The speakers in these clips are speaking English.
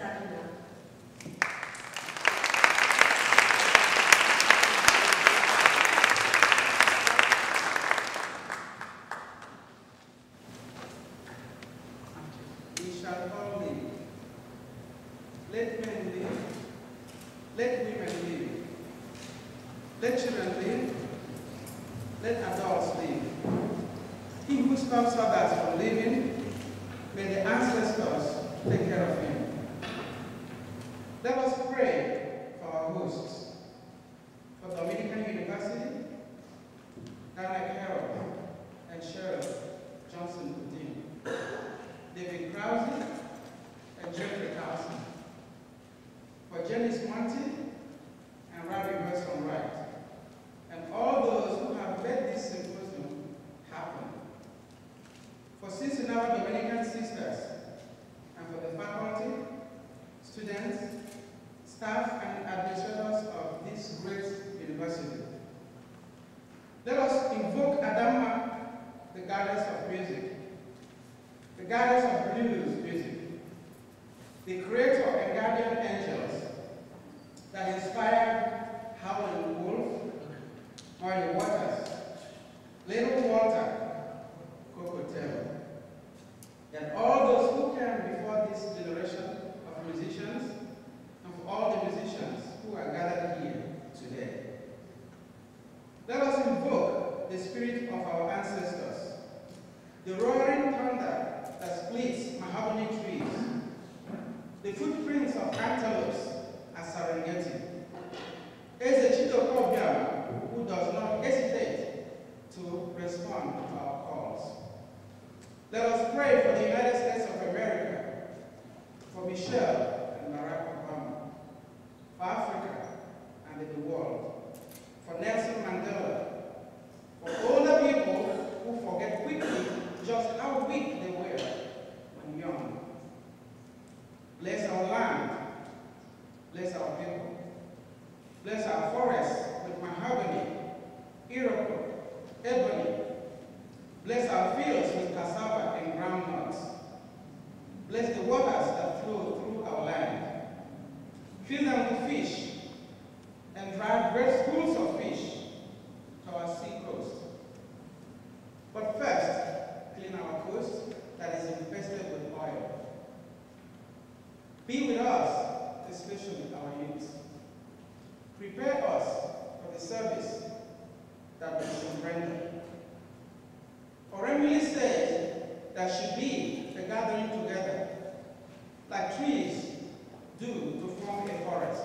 Stand now. We shall all live. Let men live. Let women live. Let children live. Let adults live. He who stops others from living, may the ancestors take care of him. Let us pray for our hosts, for Dominican University, Dana Carroll and Cheryl Johnson Putin, David Krause and Jeffrey Carlson, for Janice Monti and Rabbi Wilson Wright, and all those who have made this symposium happen. For Cincinnati Dominican sisters, and for the faculty, students, staff, and administrators of this great university. Let us invoke Adama, the goddess of music, the goddess of blues music, the creator and guardian angels that inspired Howlin Wolf, Murray Waters, Little Walter, Cocotello, and all those who came before this generation of musicians, and for all the musicians who are gathered here today. Let us invoke the spirit of our ancestors, the roaring thunder that splits mahogany trees, the footprints of antelopes at Serengeti, Ezechito who does not hesitate to respond to our calls. Let us pray for the United States of America, for Michelle and Barack Obama, for Africa and the world, for Nelson Mandela, for older people who forget quickly just how weak they were when young. Bless our land, bless our people, bless our forests with mahogany, Iroquois, ebony. Bless our fields with cassava and groundnuts. Bless the waters that flow through our land. Fill them with fish and drive great schools of fish to our sea coast. But first, clean our coast that is infested with oil. Be with us, especially our youth. Prepare us for the service that we should render. For Emily says there should be a gathering together, like trees do to form a forest.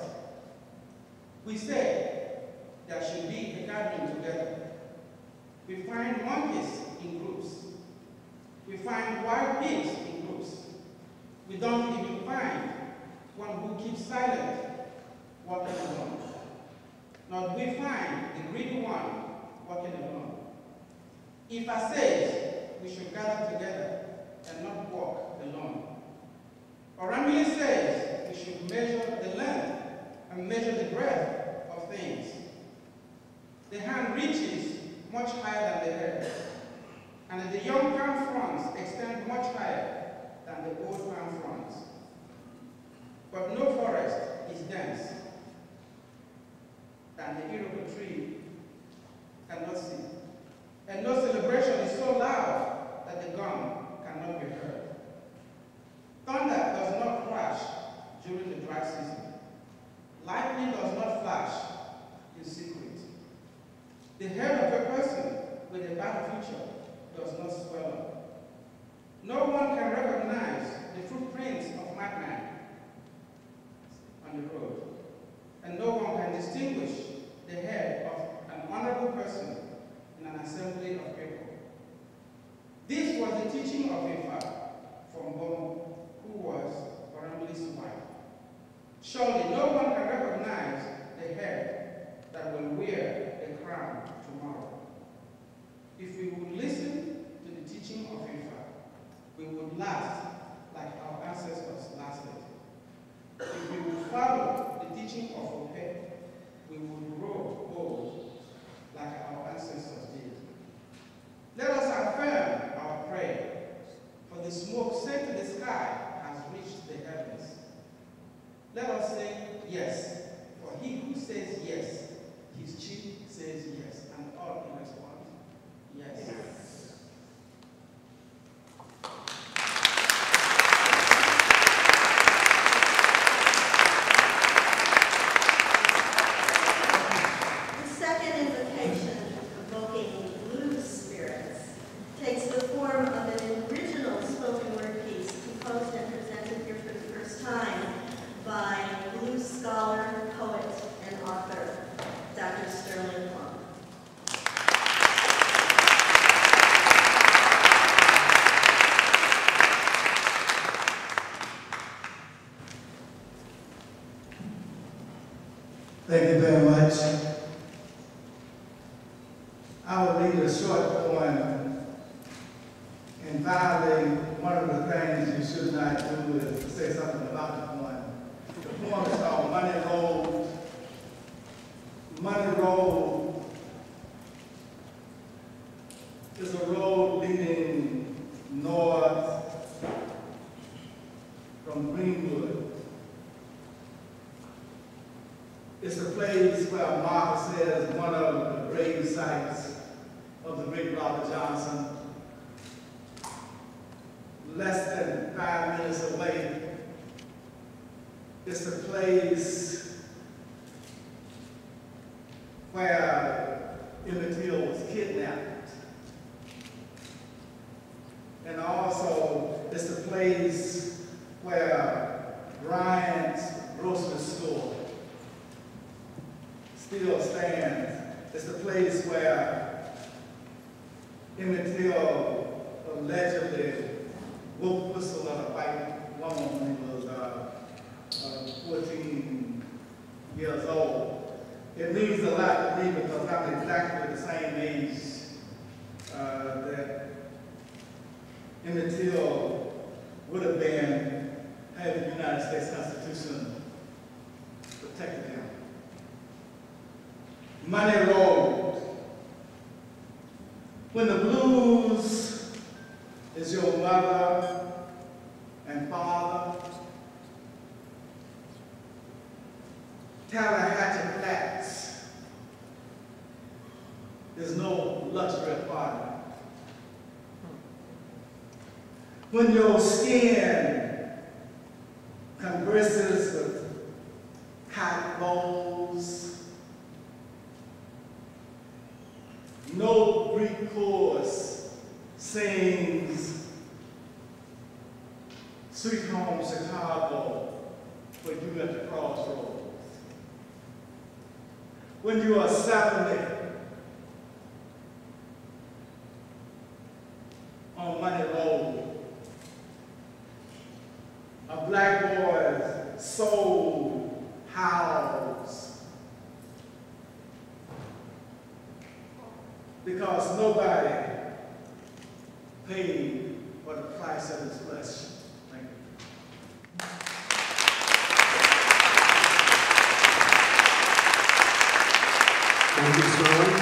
We say there should be a gathering together. We find monkeys in groups. We find wild pigs in groups. We don't even find one who keeps silent, walking alone. Nor do we find the greedy one walking alone. Ifa says we should gather together and not walk alone. Oramili says we should measure the length and measure the breadth of things. The hand reaches much higher than the head, and the young palm fronds extend much higher than the old palm fronds. But no forest is dense than the Iroquois tree cannot see. And no celebration is so loud that the gong cannot be heard. Thunder does not crash during the dry season. Lightning does not flash in secret. The head of a person with a bad future does not swell up. No one can recognize the footprints of madman on the road, and no one can distinguish the head of an honorable person in an assembly of people. This was the teaching of Ifa from Bono, who was Oramili's wife. Surely no one can recognize the head that will wear the crown tomorrow. If we would listen to the teaching of Ifa, we would last like our ancestors lasted. If we would follow the teaching of Ope, we would grow old like our ancestors did. Let us affirm our prayer, for the smoke sent to the sky has reached the heavens. very much. I will read a short poem, and violating one of the things you should not do is to say something about the poem. The poem is called Money Road. Money Road is a road leading north from Greenwood. It's a place where Mark says one of the grave sites of the great Robert Johnson. Less than 5 minutes away, it's a place where Emmett Till was kidnapped. And also, it's a place where Bryant's grocery store still stands. It's a place where Emmett Till allegedly woke the whistle of a white woman when he was 14 years old. It means a lot to me because I'm exactly the same age that Emmett Till would have been had the United States Constitution protected him. Money Road. When the blues is your mother and father, Tallahatchie Flats is no luxury apartment. When your skin converses with cotton bowls, no Greek chorus sings Sweet Home Chicago for you at the crossroads. When you are 70 on Money Road, a black boy's soul howls because nobody paid for the price of his flesh. Thank you. Thank you, Sherman.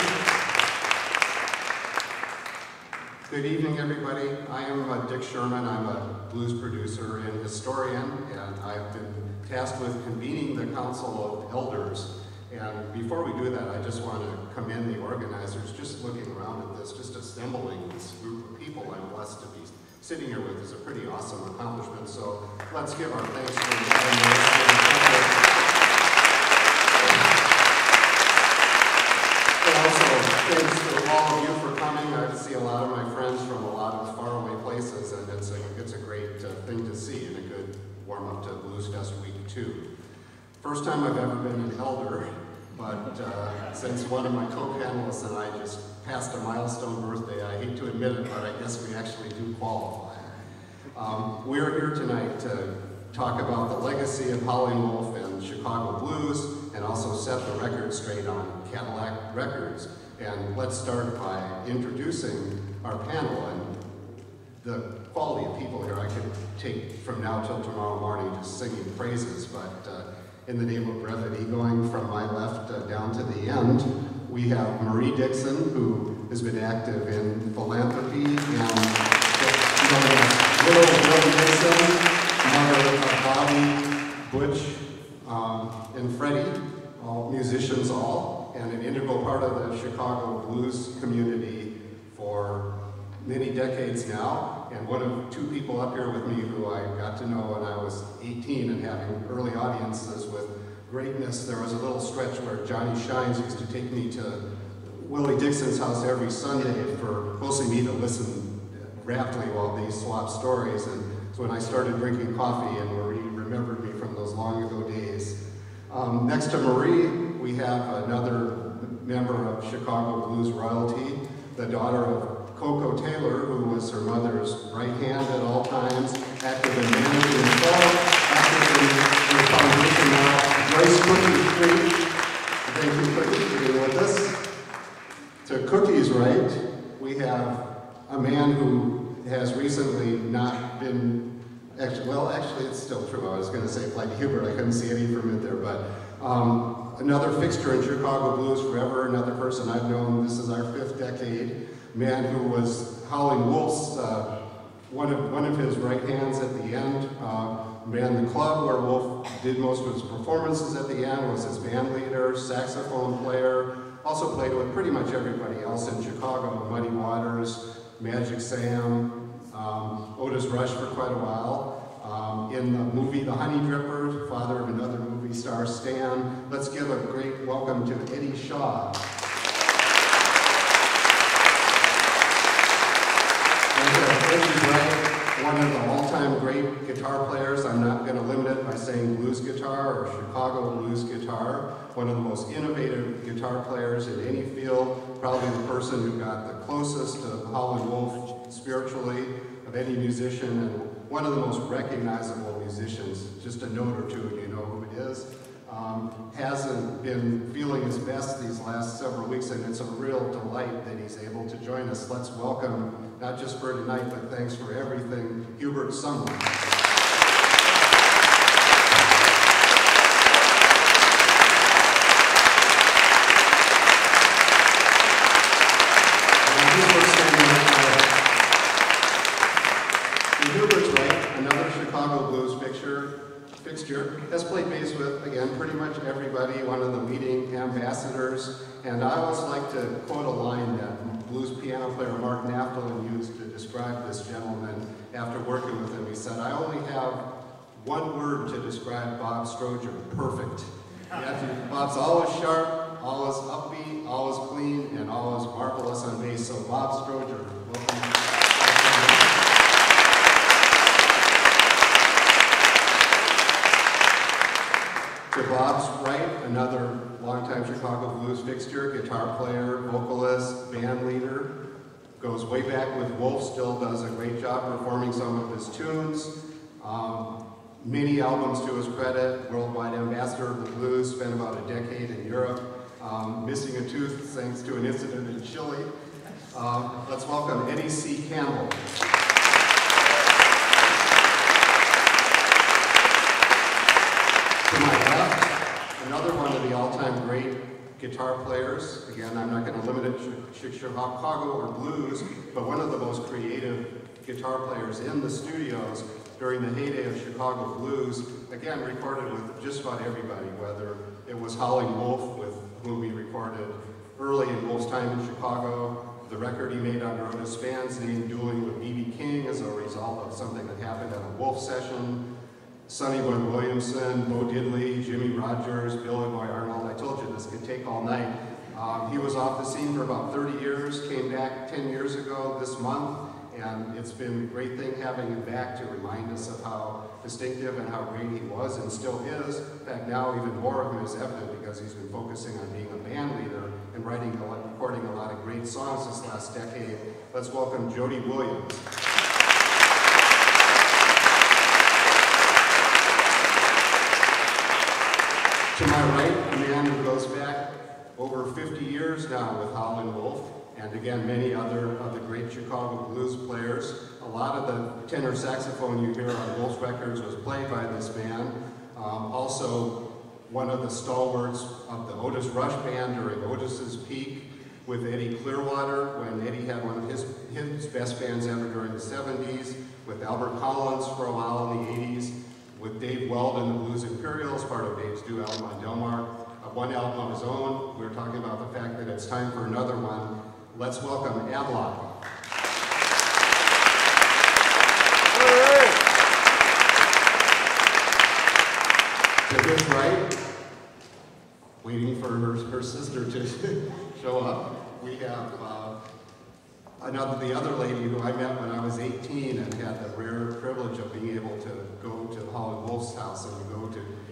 Good evening, everybody. I am Dick Sherman. I'm a blues producer and historian, and I've been tasked with convening the Council of Elders. And before we do that, I just want to commend the organizers. Just looking around at this, just assembling this group of people I'm blessed to be sitting here with is a pretty awesome accomplishment. So let's give our thanks to the also, thanks to all of you for coming. I see a lot of my friends from a lot of faraway places, and it's a great thing to see and a good warm-up to Blues Fest Week 2. First time I've ever been an elder, but since one of my co-panelists and I just passed a milestone birthday, I hate to admit it, but I guess we actually do qualify. We're here tonight to talk about the legacy of Howlin' Wolf and Chicago blues, and also set the record straight on Cadillac Records. And let's start by introducing our panel. And the quality of people here I could take from now till tomorrow morning just singing praises, but in the name of brevity, going from my left down to the end, we have Marie Dixon, who has been active in philanthropy, and little Jody Dixon, mother of Bobby, Butch, and Freddie, all musicians all, and an integral part of the Chicago blues community for many decades now, and one of two people up here with me who I got to know when I was 18 and having early audiences with greatness. There was a little stretch where Johnny Shines used to take me to Willie Dixon's house every Sunday for mostly me to listen raptly while they swapped stories, and so when I started drinking coffee, and Marie remembered me from those long ago days. Next to Marie, we have another member of Chicago blues royalty, the daughter of Coco Taylor, who was her mother's right hand at all times, active in managing the club, active in the foundation now, Joyce Cookie Street. I think Thank you, Cookie, for being with us. To Cookie's right, we have a man who has recently not been, actually it's still true. I was going to say like Hubert, I couldn't see any from it there, but another fixture in Chicago blues forever, another person I've known, this is our 5th decade, man who was Howlin' Wolf's, one of his right hands at the end, ran the club where Wolf did most of his performances at the end, was his band leader, saxophone player, also played with pretty much everybody else in Chicago, Muddy Waters, Magic Sam, Otis Rush for quite a while. In the movie The Honey Dripper, father of another movie star, Stan. Let's give a great welcome to Eddie Shaw. Eddie's right, one of the all-time great guitar players. I'm not going to limit it by saying blues guitar or Chicago blues guitar. One of the most innovative guitar players in any field. Probably the person who got the closest to Howlin' Wolf spiritually of any musician, and one of the most recognizable musicians. Just a note or two and you know who it is. Hasn't been feeling his best these last several weeks, and it's a real delight that he's able to join us. Let's welcome, not just for tonight, but thanks for everything, Hubert Sumlin. Hubert's right, another Chicago blues fixture, has played bass with, again, pretty much everybody, one of the leading ambassadors, and I always like to quote a line that blues piano player Mark Naftalin used to describe this gentleman after working with him. He said, I only have one word to describe Bob Stroger, perfect. Bob's always sharp, always upbeat, always clean, and always marvelous on bass. So Bob Stroger, welcome. To Bob's right, another longtime Chicago blues fixture, guitar player, vocalist, band leader, goes way back with Wolf, still does a great job performing some of his tunes. Many albums to his credit, worldwide ambassador of the blues, spent about a decade in Europe, missing a tooth thanks to an incident in Chile. Let's welcome Eddie C. Campbell. To my left, another one of the all-time great guitar players. Again, I'm not going to limit it to Chicago or blues, but one of the most creative guitar players in the studios during the heyday of Chicago blues. Again, recorded with just about everybody, whether it was Howlin' Wolf, with whom we recorded early in Wolf's time in Chicago, the record he made under Otis Span's dueling with B.B. King as a result of something that happened at a Wolf session, Sonny Boy Williamson, Bo Diddley, Jimmy Rogers, Billy Boy Arnold. I told you this could take all night. He was off the scene for about 30 years, came back 10 years ago this month, and it's been a great thing having him back to remind us of how distinctive and how great he was and still is. In fact, now even more of him is evident because he's been focusing on being a band leader and recording a lot of great songs this last decade. Let's welcome Jody Williams. To my right, a man who goes back over 50 years now with Howlin' Wolf, and again, many other of the great Chicago blues players. A lot of the tenor saxophone you hear on Wolf's records was played by this man. Also, one of the stalwarts of the Otis Rush band during Otis's peak with Eddie Clearwater, when Eddie had one of his best bands ever during the 70s, with Albert Collins for a while in the 80s, with Dave Weld and the Blues Imperials, part of Dave's new album on Delmar. One album of his own. We were talking about the fact that it's time for another one. Let's welcome Abb Locke. To his right, waiting for her sister to show up, we have the other lady who I met when I was 18 and had the rare privilege of being able to go to Howlin' Wolf's house and go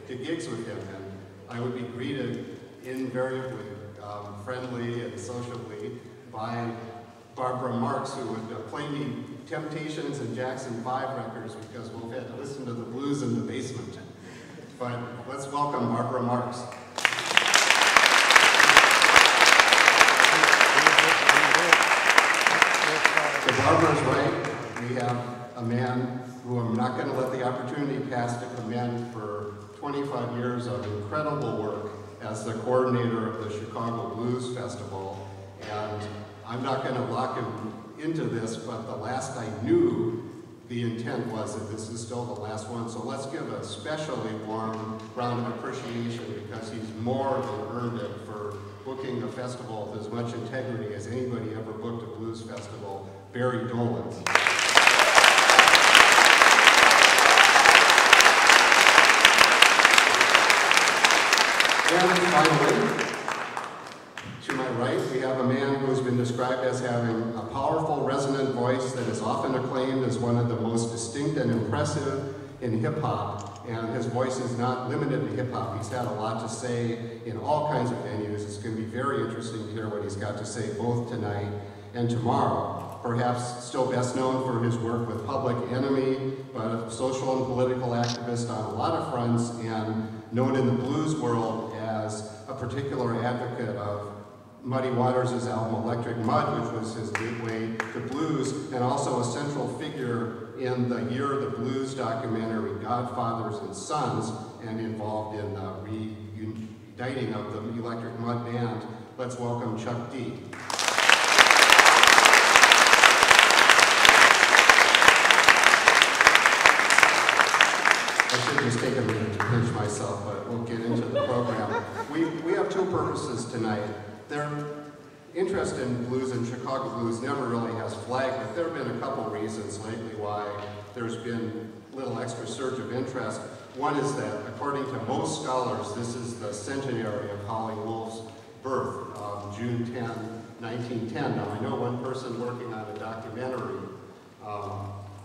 to gigs with him. And I would be greeted invariably, friendly and sociably, by Barbra Marks, who would play me Temptations and Jackson 5 records because Wolf had to listen to the blues in the basement. But let's welcome Barbra Marks. drummer's right. We have a man who I'm not going to let the opportunity pass to commend for 25 years of incredible work as the coordinator of the Chicago Blues Festival. And I'm not going to lock him into this, but the last I knew, the intent was that this is still the last one. So let's give a especially warm round of appreciation because he's more than earned it for booking a festival with as much integrity as anybody ever booked a blues festival, Barry Dolens. And finally, to my right, we have a man who has been described as having a powerful, resonant voice that is often acclaimed as one of the most distinct and impressive in hip-hop. And his voice is not limited to hip-hop. He's had a lot to say in all kinds of venues. It's going to be very interesting to hear what he's got to say both tonight and tomorrow. Perhaps still best known for his work with Public Enemy, but a social and political activist on a lot of fronts, and known in the blues world as a particular advocate of Muddy Waters' album Electric Mud, which was his gateway to blues, and also a central figure in the Year of the Blues documentary Godfathers and Sons, and involved in the reuniting of the Electric Mud band. Let's welcome Chuck D. I should just take a minute to pinch myself, but we'll get into the program. We have two purposes tonight. Their interest in blues and Chicago blues never really has flagged, but there have been a couple reasons lately why there's been a little extra surge of interest. One is that, according to most scholars, this is the centenary of Howlin' Wolf's birth, June 10, 1910. Now, I know one person working on a documentary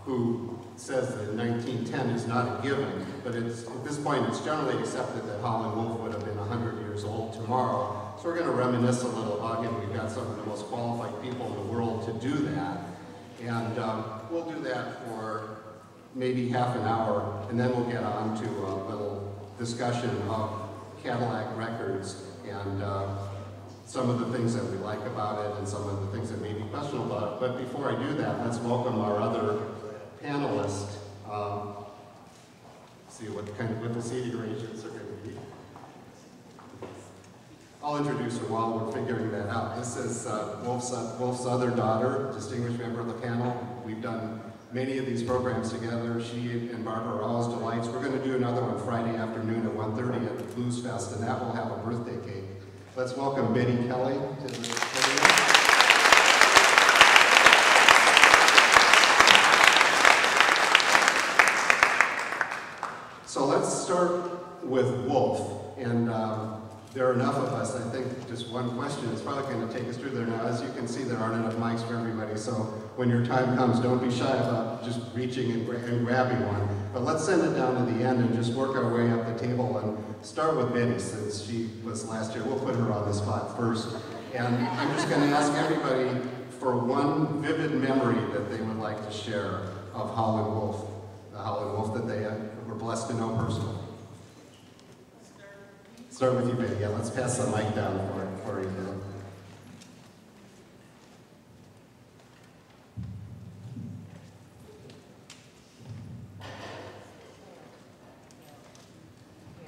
who says that 1910 is not a given, but at this point it's generally accepted that Howlin' Wolf would have been 100 years old tomorrow. So we're going to reminisce a little about him. We've got some of the most qualified people in the world to do that. And we'll do that for maybe half an hour, and then we'll get on to a little discussion of Cadillac Records and some of the things that we like about it and some of the things that may be questionable about it. But before I do that, let's welcome our other panelist. See what the seating arrangements are going to be. I'll introduce her while we're figuring that out. This is Wolf's other daughter, distinguished member of the panel. We've done many of these programs together. She and Barbara are always delights. We're going to do another one Friday afternoon at 1:30 at the Blues Fest, and that will have a birthday cake. Let's welcome Bettye Kelly to the podium. So let's start with Wolf, and there are enough of us. I think just one question is probably going to take us through there. Now, as you can see, there aren't enough mics for everybody, so when your time comes, don't be shy about just reaching and grabbing one. But let's send it down to the end and just work our way up the table and start with Bettye, since she was last year. We'll put her on the spot first. And I'm just going to ask everybody for one vivid memory that they would like to share of Howlin' Wolf, the Howlin' Wolf that they were blessed to know personally. Start with you, Bettye. Yeah, let's pass the mic down for you.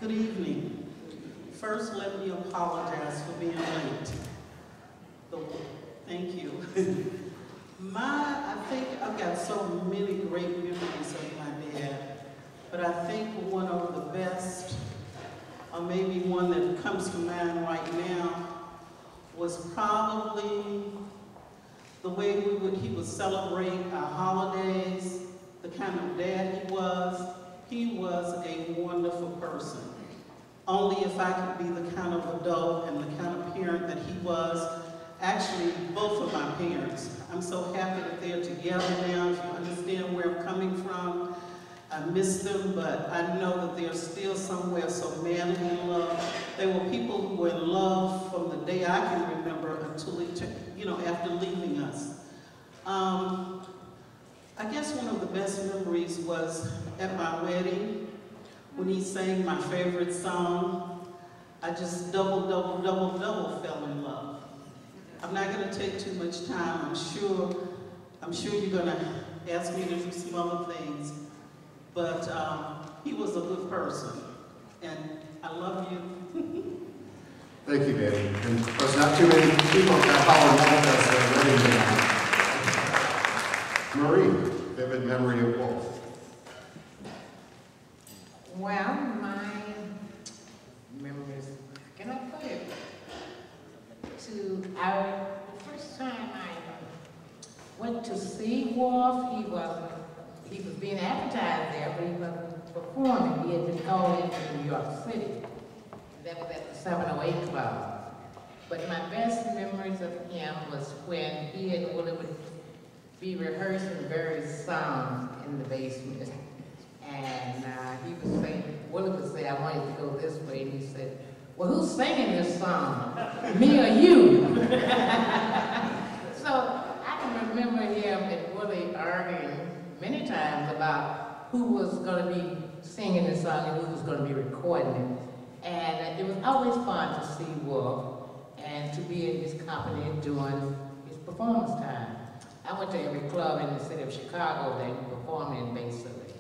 Good evening. First, let me apologize for being late. Thank you. I think I've got so many great memories of my dad, but I think one of the best, or maybe one that comes to mind right now, was probably the way he would celebrate our holidays, the kind of dad he was. He was a wonderful person. Only if I could be the kind of adult and the kind of parent that he was. Actually, both of my parents. I'm so happy that they're together now. If you understand where I'm coming from, I miss them, but I know that they're still somewhere so madly in love. They were people who were in love from the day I can remember until, after leaving us. I guess one of the best memories was at my wedding when he sang my favorite song. I just double fell in love. I'm not going to take too much time. I'm sure I'm sure you're gonna ask me to do some other things, but he was a good person, and I love you. Thank you, Betty. And of course, not too many people got Howlin with us ready tonight. Marie, vivid memory of Wolf. Well, my memories, can I put it? The first time I went to see Wolf, he was being advertised there, but he wasn't performing. He had been called into New York City. That was at the 708 Club. But my best memories of him was when he and Willie would be rehearsing various songs in the basement. And he would say, Willie would say, I want you to go this way. And he said, well, who's singing this song? Me or you? So I can remember him and Willie arguing many times about who was going to be singing this song and who was going to be recording it. And it was always fun to see Wolf and to be in his company during his performance time. I went to every club in the city of Chicago that he performed in basically.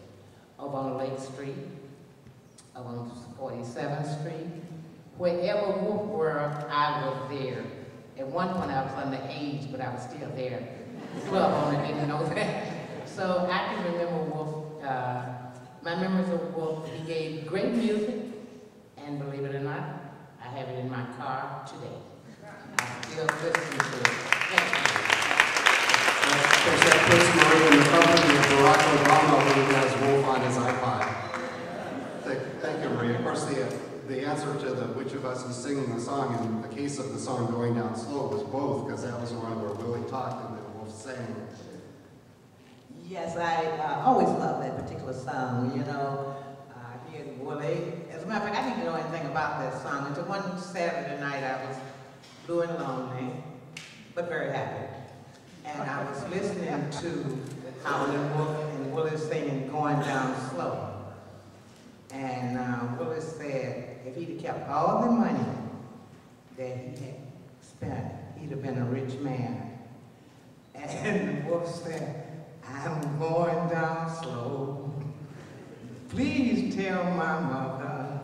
Over on Lake Street, over on 47th Street. Wherever Wolf were, I was there. At one point I was underage, but I was still there. The club owner didn't know that. So I can remember Wolf, my memories of Wolf, he gave great music. And believe it or not, I have it in my car today. I still listen to it. Thank you. Of course, that puts Marie in the company of Barack Obama who has Wolf on his iPod. Thank you, Marie. Of course, the answer to which of us is singing the song in the case of the song Going Down Slow was both, because that was the one where Willie talked and then Wolf sang. Yes, I always loved that particular song, you know. He and Willie. As a matter of fact, I didn't know anything about that song until one Saturday night I was blue and lonely, but very happy. And I was listening to Howlin' Wolf and Willie singing Going Down Slow. And Willie said if he'd have kept all the money that he had spent, he'd have been a rich man. And Wolf said, I'm going down slow. Please tell my mother,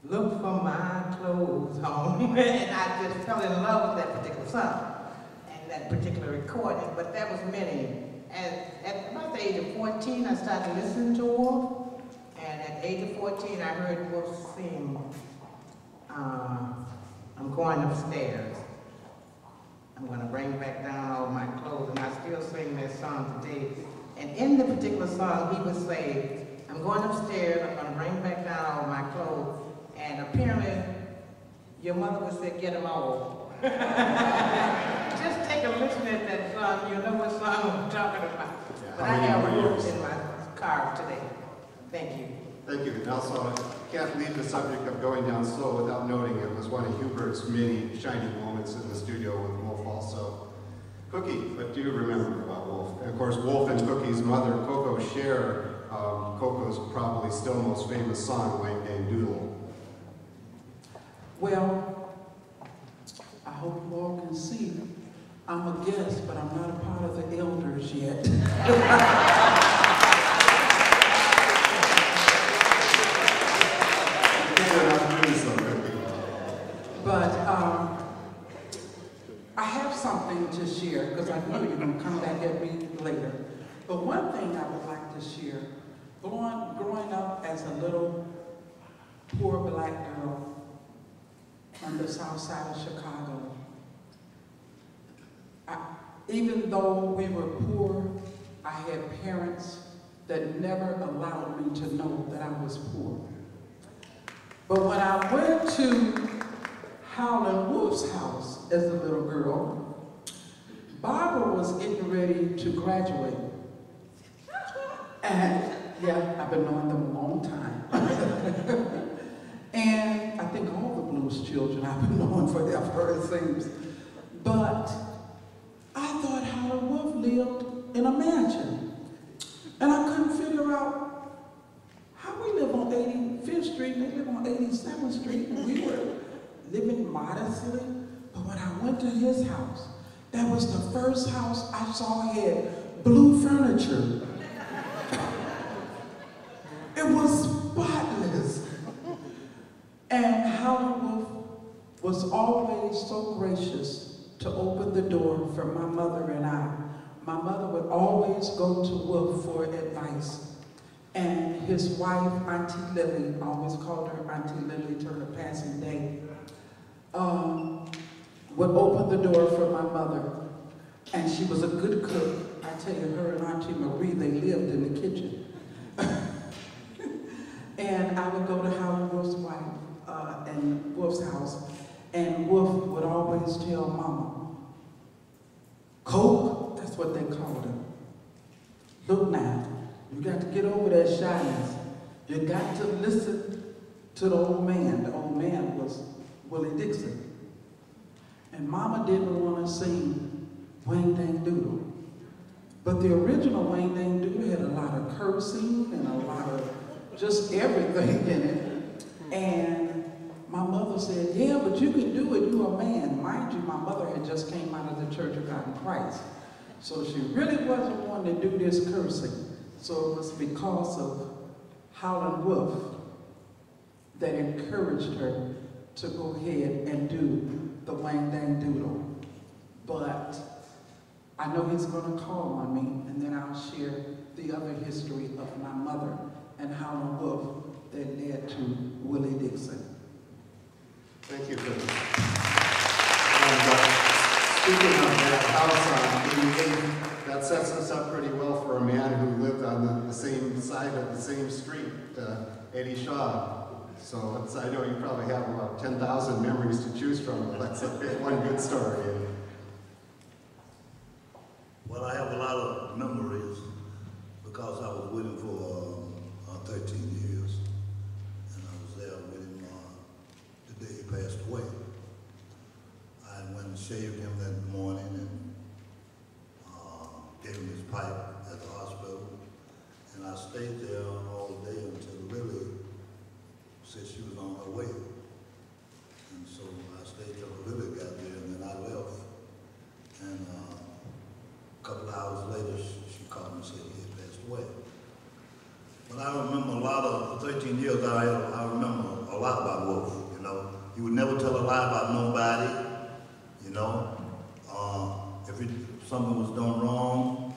look for my clothes home. And I just fell in love with that particular song and that particular recording, but that was many. At about the age of 14, I started listening to Wolf, and at the age of 14, I heard Wolf sing, I'm going upstairs. I'm going to bring back down all my clothes, and I still sing that song today. And in the particular song, he would say, I'm going upstairs, I'm going to bring back down all my clothes, and apparently, your mother would say, get them all. Just take a listen at that song, you'll know what song I'm talking about. Yeah, but I have Wolf in my car today. Thank you. Thank you. And also, I can't leave the subject of Going Down Slow without noting it was one of Hubert's many shining moments in the studio with Wolf also. Cookie, what do you remember about Wolf? And of course, Wolf and Cookie's mother, Coco, share Coco's probably still most famous song, White Man Doodle. Well, I hope you all can see I'm a guest, but I'm not a part of the elders yet. But I have something to share, because I know you're going to come back at me later. But one thing I would like to share, growing up as a little poor black girl on the south side of Chicago, even though we were poor, I had parents that never allowed me to know that I was poor. But when I went to Howlin' Wolf's house as a little girl, Barbra was getting ready to graduate. And yeah, I've been knowing them a long time. And I think all the blues children I've been knowing forever, it seems. But I thought Howlin' Wolf lived in a mansion. And I couldn't figure out how we live on 85th Street and they live on 87th Street. And we were living modestly. But when I went to his house, That was the first house I saw had blue furniture. It was spotless. And Howlin was always so gracious to open the door for my mother and I. My mother would always go to Wolf for advice. And his wife, Auntie Lily, I always called her Auntie Lily to her passing day, would open the door for my mother. And she was a good cook. I tell you, her and Auntie Marie, they lived in the kitchen. And I would go to Howlin Wolf's wife and Wolf's house, and Wolf would always tell Mama, Coke, that's what they called her. Look now, you got to get over that shyness. You got to listen to the old man. The old man was Willie Dixon. And Mama didn't want to sing Wang Dang Doodle. But the original Wang Dang Doodle had a lot of cursing and a lot of just everything in it. And my mother said, yeah, but you can do it, you're a man. Mind you, my mother had just came out of the Church of God in Christ. So she really wasn't one to do this cursing. So it was because of Howlin Wolf that encouraged her to go ahead and do the Wang Dang Doodle. But I know he's going to call on me, and then I'll share the other history of my mother and Howlin Wolf that led to Willie Dixon. Thank you for that. Speaking of that house, that sets us up pretty well for a man who lived on the same side of the same street, Eddie Shaw. So I know you probably have about 10,000 memories to choose from, but that's one good story. Well, I have a lot of memories because I was with him for 13 years, and I was there with him the day he passed away. I went and shaved him that morning and gave him his pipe at the hospital, and I stayed there all day until Lily said she was on her way. And so I stayed till Lily got there, and then I left. And a couple of hours later, she called me and said he had passed away. But I remember a lot of, 13 years I remember a lot about Wolf, you know. He would never tell a lie about nobody, you know. If something was done wrong,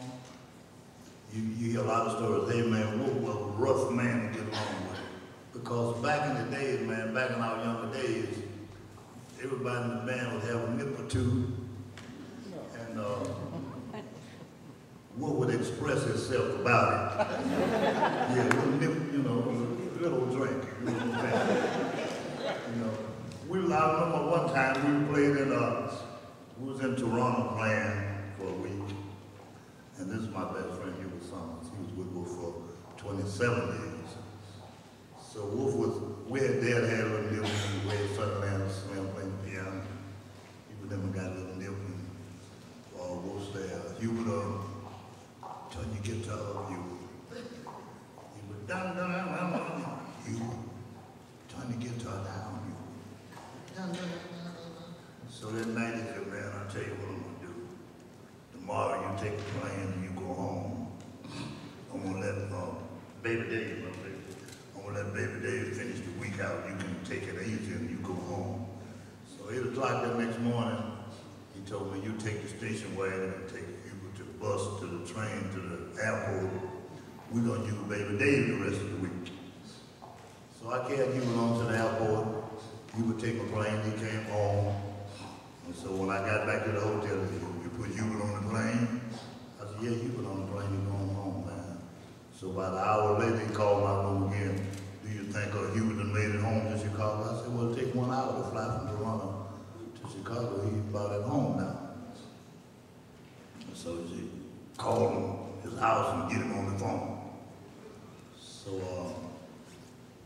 you hear a lot of stories. Hey man, Wolf was a rough man to get along with. Because back in the days, man, back in our younger days, everybody in the band would have a nip or two, and Wolf would express himself about it. Yeah, a little nip, you know, a little drink, you know. I remember one time we played we was in Toronto playing for a week, and this is my best friend, Hubert Sumlin. He was with Wolf for 27 years. So we had Dad had a little nip and we had Sutherland Slim playing the piano. He never got a little nip and Wolf said, Hubert, turn your guitar up, Hubert. He was down, Hubert, turn the guitar down, Hubert. So that night he said, man, I'll tell you what I'm gonna do. Tomorrow you take the plane and you go home. I'm gonna let Baby Dave, I'm gonna let Baby Dave finish the week out. You can take it easy and you go home. So 8 o'clock that next morning, he told me, you take the station wagon and take Hubert to the bus, to the train, to the airport. We're gonna use Baby Dave the rest of the week. So I carried Hubert on to the airport. Hubert take a plane, he came home. And so when I got back to the hotel, you put Hubert on the plane? I said, yeah, Hubert on the plane, he's going home, man. So about an hour later, he called my room again. Do you think Hubert had made it home to Chicago? I said, well, it'll take 1 hour to fly from Toronto to Chicago. He's about at home now. And so she called him his house and get him on the phone. So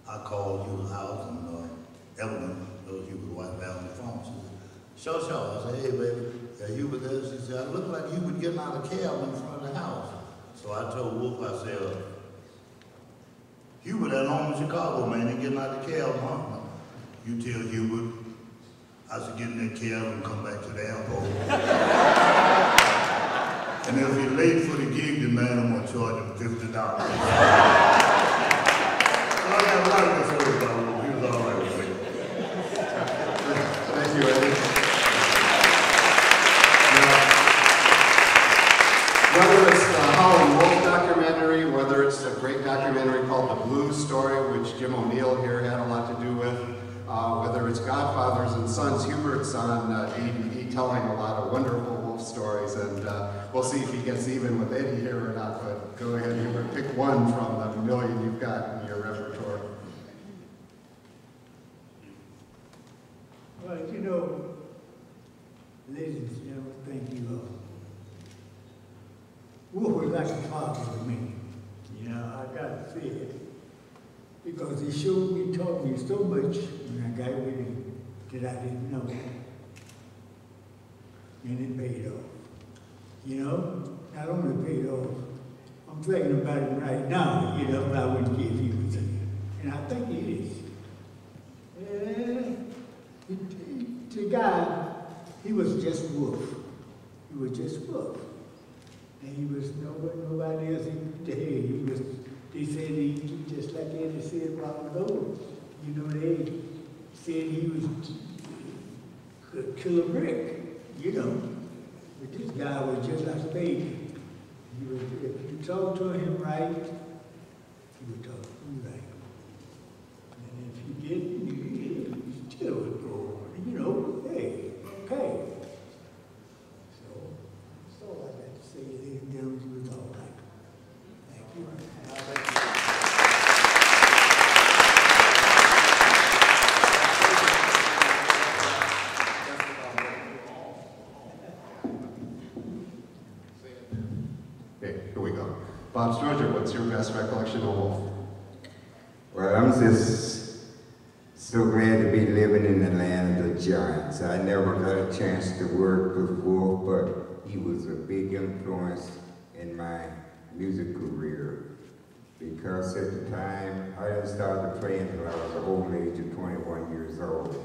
I called Hubert's house and Evelyn, Hubert's wife, got on the phone. She said, sure. I said, hey, baby, Hubert there? She said, I look like Hubert getting out of the cab in front of the house. So I told Wolf, I said, Hubert at home in Chicago, man, he getting out of the cab, huh? You tell Hubert, I I should get in that cab and come back to the airport. And if he's late for the gig, the man, I'm gonna charge him $50. So I got a lot of this about him. He was all right with me. Thank you, Eddie. Whether it's the Howlin Wolf documentary, whether it's a great documentary called The Blues Story, which Jim O'Neill here had a lot to do with, whether it's Godfathers and Sons, Hubert's on DVD telling a lot of wonderful wolf stories, and we'll see if he gets even with Eddie here or not, but go ahead, Hubert, pick one from the million you've got in your repertoire. Well, you know, ladies and gentlemen, thank you all. Wolf was like a father to me. You know, I gotta say it. Because he showed me, taught me so much when I got with him that I didn't know. And it paid off. You know, not only paid off, I'm thinking about it right now, you know, but I wouldn't care if he was here. And I think he is. The guy, he was just Wolf. He was just Wolf. And he was nobody else he could hear. He was, they said he, just like Eddie said about those, you know, they said he could kill a brick, you know. But this guy was just like a baby. He was, if you talk to him right, he would talk to you right. And if you didn't, you still would go on, you know, hey, okay. So, that's all I got to say. Ladies and gentlemen, he was all right. Thank you. Okay, here we go. Bob Stroger, what's your best recollection of Wolf? Well, I'm just so glad to be living in the land of the giants. I never got a chance to work with Wolf, but he was a big influence in my music career. Because at the time, I didn't start to play until I was the old age of 21 years old.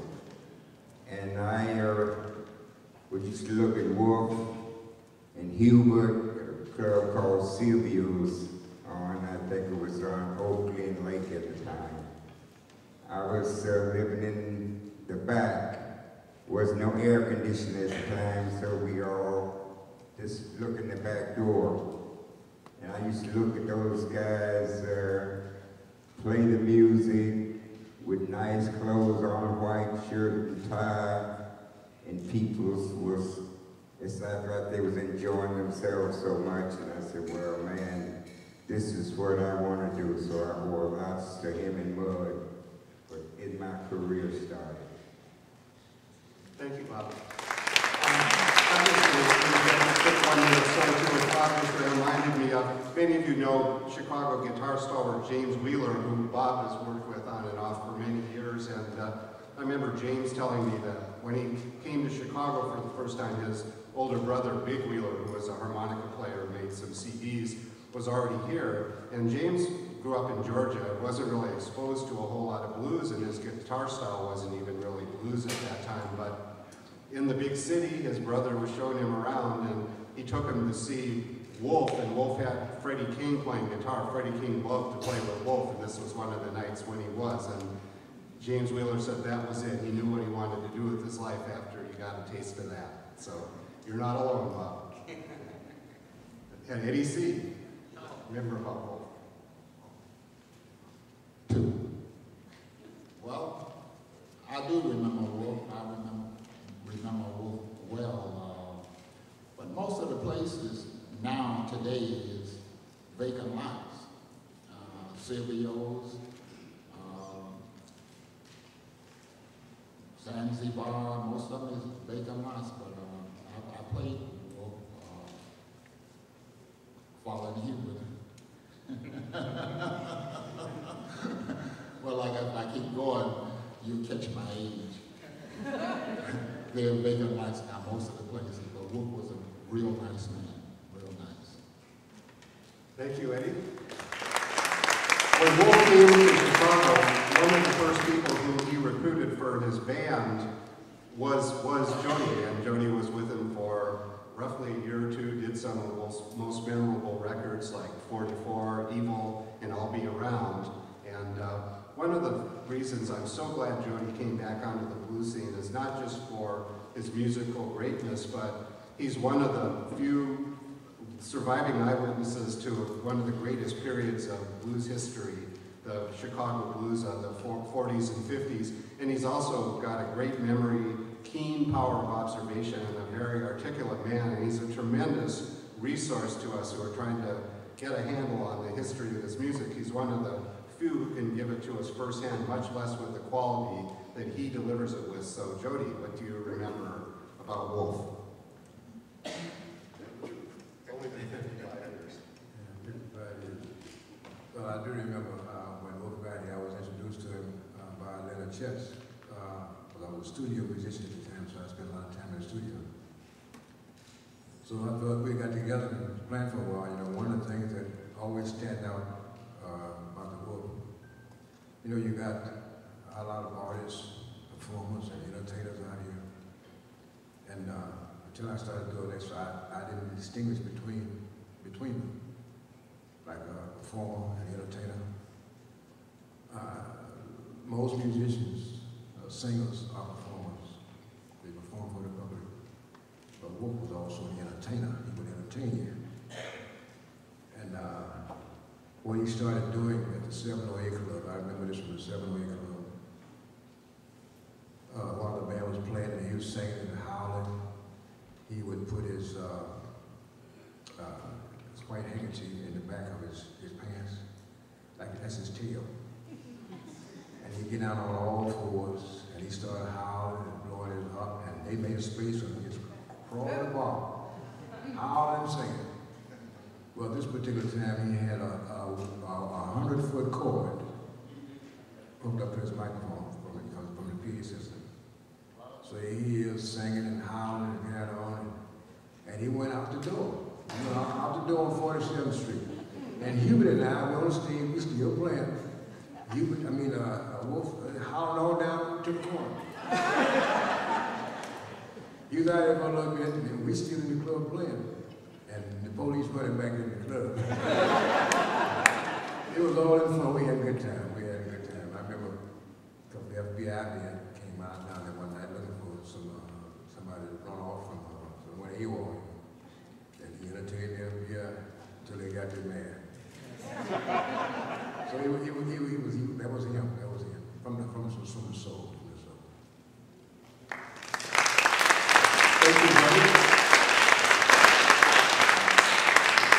And I would used to look at Wolf and Hubert at a club called Silvio's on, I think it was on Oakley and Lake at the time. I was living in the back. There was no air conditioning at the time, so we all just look in the back door. And I used to look at those guys play the music with nice clothes on, white shirt and tie, and people was, it's like they was enjoying themselves so much, and I said, well, man, this is what I want to do. So I wore lots to him in mud, but in my career started. Thank you, Bob. It reminded me of, many of you know Chicago guitar stalwart James Wheeler, who Bob has worked with on and off for many years, and I remember James telling me that when he came to Chicago for the first time, his older brother, Big Wheeler, who was a harmonica player, made some CDs, was already here, and James grew up in Georgia, wasn't really exposed to a whole lot of blues, and his guitar style wasn't even really blues at that time, but in the big city, his brother was showing him around, and he took him to see Wolf, and Wolf had Freddie King playing guitar. Freddie King loved to play with Wolf, and this was one of the nights when he was, and James Wheeler said that was it. He knew what he wanted to do with his life after he got a taste of that. So, you're not alone, Bob. And Eddie C., remember about Wolf? Well, I do remember Wolf. I remember Wolf well. But most of the places now today is vacant lots. Silvio's, Zanzibar, most of them is vacant lots. But I played Wolf, following Hubert. Well, like if I keep going, you catch my age. They're vacant lots now, most of the places, but Wolf was a real nice man, real nice. Thank you, Eddie. When Wolf came to Chicago, one of the first people who he recruited for his band was Jody, and Jody was with him for roughly a year or two, did some of the most memorable records like 44, Evil, and I'll Be Around. And one of the reasons I'm so glad Jody came back onto the blues scene is not just for his musical greatness, but he's one of the few surviving eyewitnesses to one of the greatest periods of blues history, the Chicago blues of the 40s and 50s. And he's also got a great memory, keen power of observation, and a very articulate man. And he's a tremendous resource to us who are trying to get a handle on the history of this music. He's one of the few who can give it to us firsthand, much less with the quality that he delivers it with. So Jody, what do you remember about Wolf? Only been 55 years. Yeah, 55 years. Well, I do remember when Wolf got here, I was introduced to him by Leonard Chess. Well, I was a studio musician at the time, so I spent a lot of time in the studio. So I thought we got together and played for a while. You know, one of the things that always stand out about the Wolf, you know, you got a lot of artists, performers, and entertainers out here. And until I started doing this, I didn't distinguish between them, like a performer and entertainer. Most musicians, singers are performers. They perform for the public. But Wolf was also an entertainer. He would entertain you. And what he started doing at the 708 Club, I remember this from the 708 Club. While the band was playing and he was singing and howling, he would put his white handkerchief in the back of his pants, like that's his tail. And he'd get out on all fours and he started howling and blowing it up, and they made a space for him. He just crawled about, howling and singing. Well, this particular time he had a 100-foot cord hooked up to his microphone from the PA system. So he is singing and howling and had on, and he went out the door. You know, out the door on 47th Street. And Hubert and I were on stage, we still playing. Wolf howling all down to the corner. He was out there for a little bit, and we still in the club playing. And the police running back in the club. It was all in fun. We had a good time. We had a good time. I remember a couple of FBI men came out down there one night looking for somebody to run off from somewhere he was. And he entertained the FBI until they got their man. So that was him. That was him. From the soul. Thank you, buddy.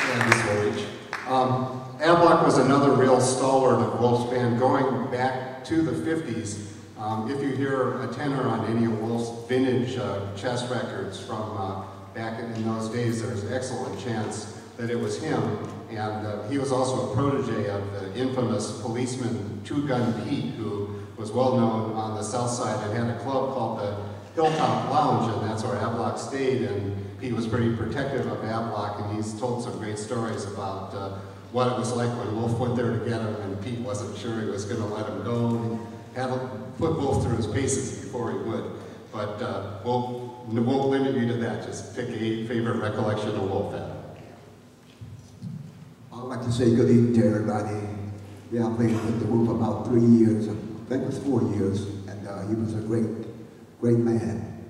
Yeah, this will reach. Abb Locke was another real stalwart of Wolf's band going back to the 50s. If you hear a tenor on any of Wolf's vintage chess records from back in those days, there's an excellent chance that it was him. And he was also a protege of the infamous policeman Two Gun Pete, who was well known on the South Side and had a club called the Hilltop Lounge, and that's where Abb Locke stayed. And Pete was pretty protective of Abb Locke, and he's told some great stories about what it was like when Wolf went there to get him, and Pete wasn't sure he was going to let him go. And had to put Wolf through his paces before he would. But won't limit you to that. Just pick a favorite recollection of Wolf. I'd like to say good evening to everybody. Yeah, I played with the Wolf about 3 years. I think it was 4 years, and he was a great man.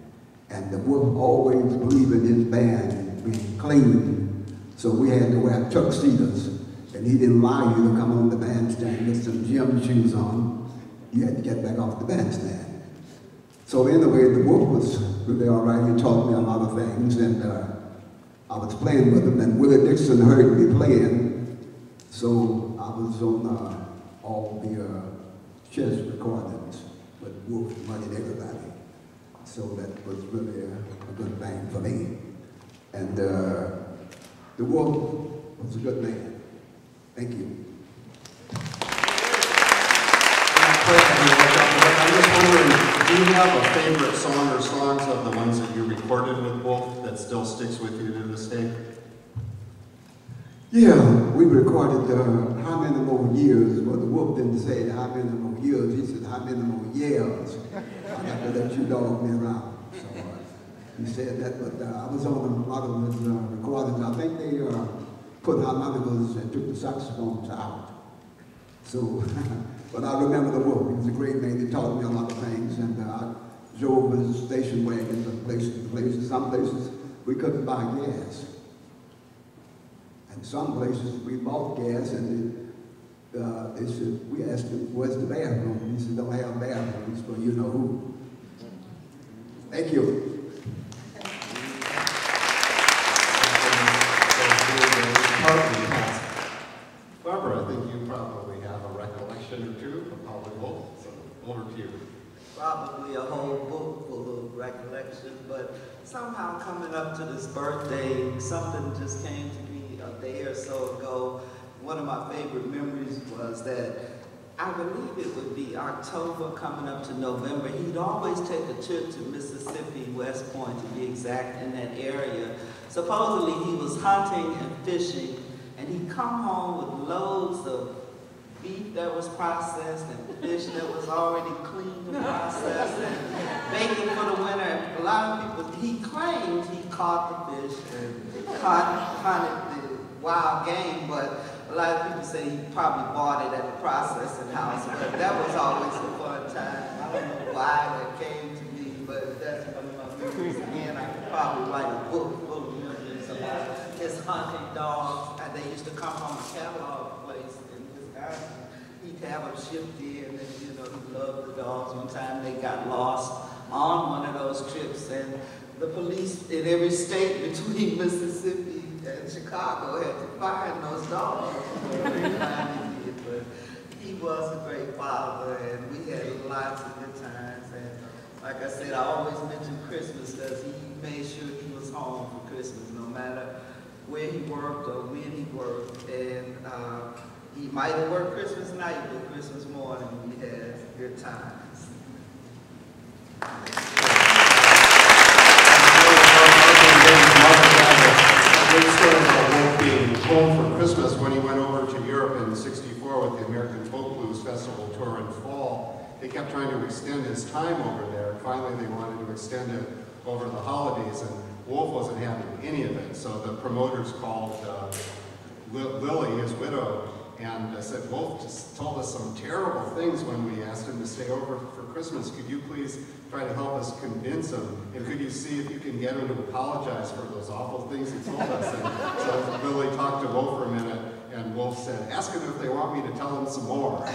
And the Wolf always believed in his band being clean, so we had to wear tuxedos. And he didn't allow you to come on the bandstand with some gym shoes on. You had to get back off the bandstand. So anyway, the Wolf was really all right. He taught me a lot of things, and I was playing with him, and Willie Dixon heard me playing, so I was on all the chess recordings with Wolf running everybody. So that was really a good thing for me. And the Wolf was a good man. Thank you. I'm just wondering, do you have a favorite song or songs of the ones that you recorded with Wolf that still sticks with you to this day? Yeah, we recorded how many more years. Well, the Wolf didn't say how many more years. He said how many more years. I have to let you dog me around. he said that, but I was on a lot of his recordings. I think they put harmonicas and took the saxophones out. So, but I remember the Wolf. He was a great man. He taught me a lot of things, and I drove his station wagon from place to place. Some places we couldn't buy gas. And some places we bought gas, and they said, we asked him, where's the bathroom? He said, don't have bathrooms for you know who. Thank you. Barbara, I think you probably have a recollection or two of Howlin Wolf, so over to you. Probably a whole book full of recollection, but somehow coming up to this birthday, something just came to me a day or so ago. One of my favorite memories was that I believe it would be October coming up to November. He'd always take a trip to Mississippi, West Point to be exact, in that area. Supposedly he was hunting and fishing, and he'd come home with loads of beef that was processed and fish that was already cleaned and processed and bacon for the winter. A lot of people, he claimed he caught the fish and hunted the wild game, but a lot of people say he probably bought it at the processing house, but that was always a fun time. I don't know why that came to me, but that's one of my memories. Again, I could probably write a book full of memories about his hunting dogs, and they used to come from a catalog place in Wisconsin. He'd have them shipped in, and you know, he loved the dogs. One time they got lost on one of those trips, and the police in every state between Mississippi and Chicago had to find those dogs. But he was a great father, and we had lots of good times. And like I said, I always mention Christmas because he made sure he was home for Christmas, no matter where he worked or when he worked. And he might have worked Christmas night, but Christmas morning we had good times. Great story about Wolf being home for Christmas when he went over to Europe in '64 with the American Folk Blues Festival tour in fall. They kept trying to extend his time over there. Finally, they wanted to extend it over the holidays, and Wolf wasn't having any of it. So the promoters called Lily, his widow, and said, Wolf just told us some terrible things when we asked him to stay over for Christmas. Could you please try to help us convince him? And could you see if you can get him to apologize for those awful things he told us? And so Lily talked to Wolf for a minute, and Wolf said, ask him if they want me to tell him some more.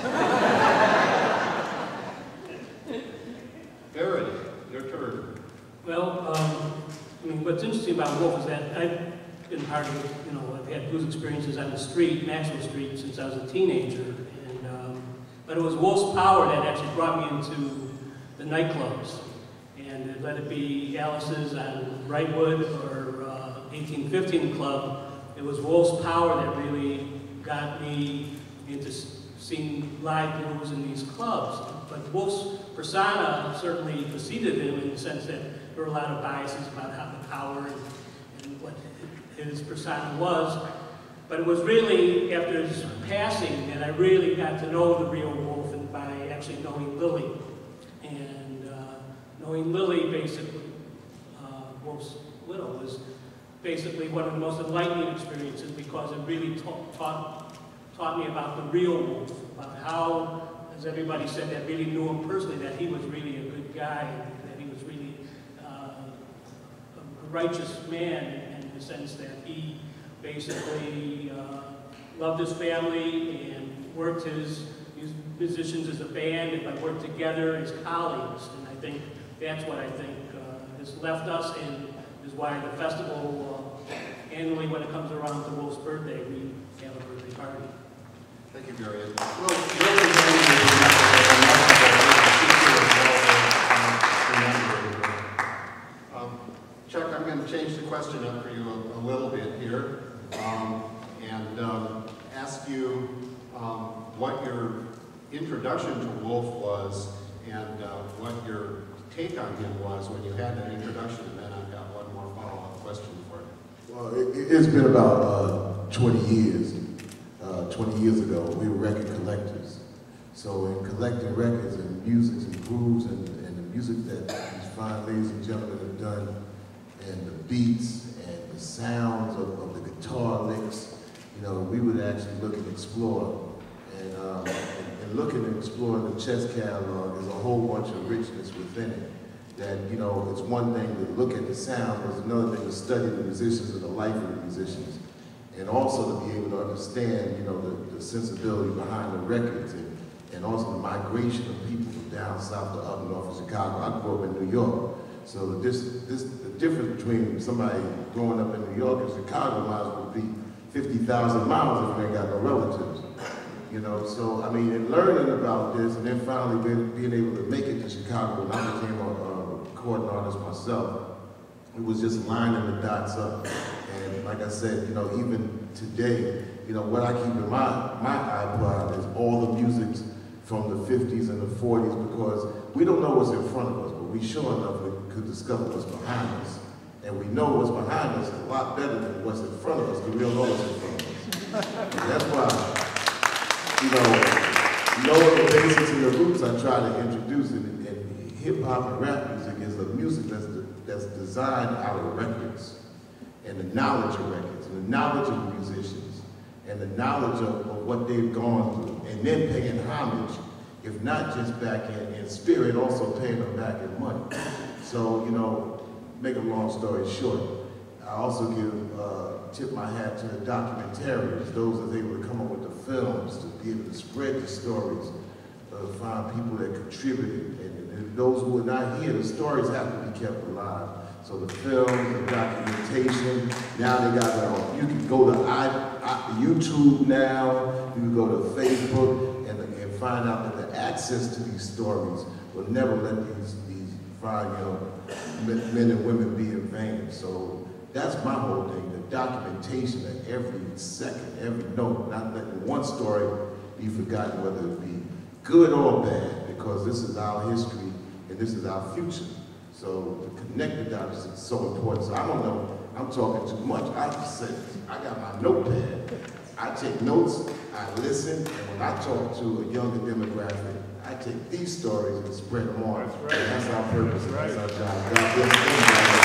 Verity, your turn. Well, I mean, what's interesting about Wolf is that I've been part of, you know, I've had blues experiences on the street, Maxwell Street, since I was a teenager. And, but it was Wolf's power that actually brought me into the nightclubs. And let it be Alice's on Wrightwood or 1815 Club, it was Wolf's power that really got me into seeing live blues in these clubs. But Wolf's persona certainly preceded him in the sense that there were a lot of biases about how the power and what his persona was. But it was really after his passing that I really got to know the real Wolf, and by actually knowing Lily. And knowing Lily, basically, Wolf's widow, was basically one of the most enlightening experiences because it really taught me about the real Wolf, about how, as everybody said that really knew him personally, that he was really a good guy, and that he was really a righteous man in the sense that he basically loved his family and worked his musicians as a band, and by work together as colleagues. And I think that's what I think has left us, and is why the festival annually, when it comes around to Wolf's birthday, we have a birthday party. Thank you, Marion. Chuck, I'm going to change the question up for you a little bit here, and ask you what your introduction to Wolf was, and what your take on him was when you had that introduction, and then I've got one more follow-up question for you. Well, it's been about 20 years. 20 years ago, we were record collectors. So in collecting records and music and grooves and the music that these fine ladies and gentlemen have done and the beats and the sounds of the guitar licks, you know, we would actually look and explore. And looking and exploring the chess catalog, there's a whole bunch of richness within it. That, you know, it's one thing to look at the sound, but it's another thing to study the musicians and the life of the musicians. And also to be able to understand, you know, the sensibility behind the records and also the migration of people from down south to up north of Chicago. I grew up in New York. So the difference between somebody growing up in New York and Chicago might as well be 50,000 miles if they ain't got no relatives. You know, so I mean, in learning about this and then finally being able to make it to Chicago when I became a recording artist myself, it was just lining the dots up. And like I said, you know, even today, you know, what I keep in my iPod is all the music from the 50s and the 40s, because we don't know what's in front of us, but we sure enough could discover what's behind us. And we know what's behind us a lot better than what's in front of us, because we don't know what's in front of us. And that's why, you know, knowing the basics and the roots, I try to introduce it. And hip-hop and rap music is a music that's designed out of records, and the knowledge of records, and the knowledge of the musicians, and the knowledge of what they've gone through, and then paying homage, if not just back in spirit, also paying them back in money. So, you know, make a long story short, I also tip my hat to the documentarians, those that are able to come up with the films, to be able to spread the stories, find people that contributed, and those who are not here, the stories have to be kept alive. So the film, the documentation, now they got, you can go to YouTube now, you can go to Facebook and find out that the access to these stories will never let these fine, you know, men and women be in vain. So that's my whole thing, the documentation of every second, every note, not letting one story be forgotten, whether it be good or bad, because this is our history and this is our future. So to connect the dots is so important. So I don't know, I'm talking too much. I just said, I got my notepad. I take notes, I listen, and when I talk to a younger demographic, I take these stories and spread them on. That's right. And that's our purpose, and that's our job. God bless everybody.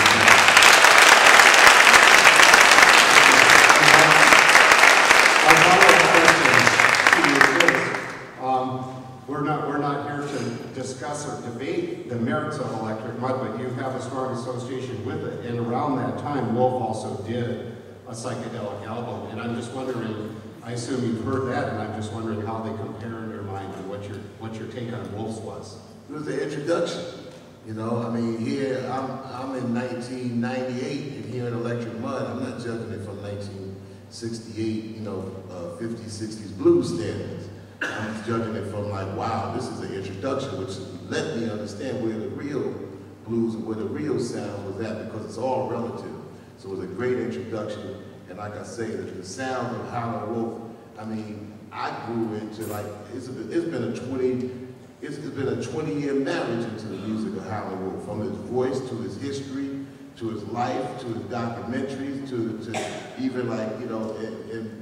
We're not here to discuss or debate the merits of electric mud, but you have a strong association with it. And around that time, Wolf also did a psychedelic album. And I'm just wondering, I assume you've heard that, and I'm just wondering how they compare in your mind and what your take on Wolf's was. It was the introduction. You know, I mean, here, I'm in 1998, and here in Electric Mud, I'm not judging it from 1968, you know, 50s, 60s blues standards. I'm just judging it from like, wow, this is an introduction, which let me understand where the real blues and where the real sound was at, because it's all relative. So it was a great introduction, and like I say, the sound of Howlin' Wolf, I mean, I grew into like, it's been a 20-year marriage into the music of Howlin' Wolf, from his voice to his history, to his life, to his documentaries, to even like, you know, in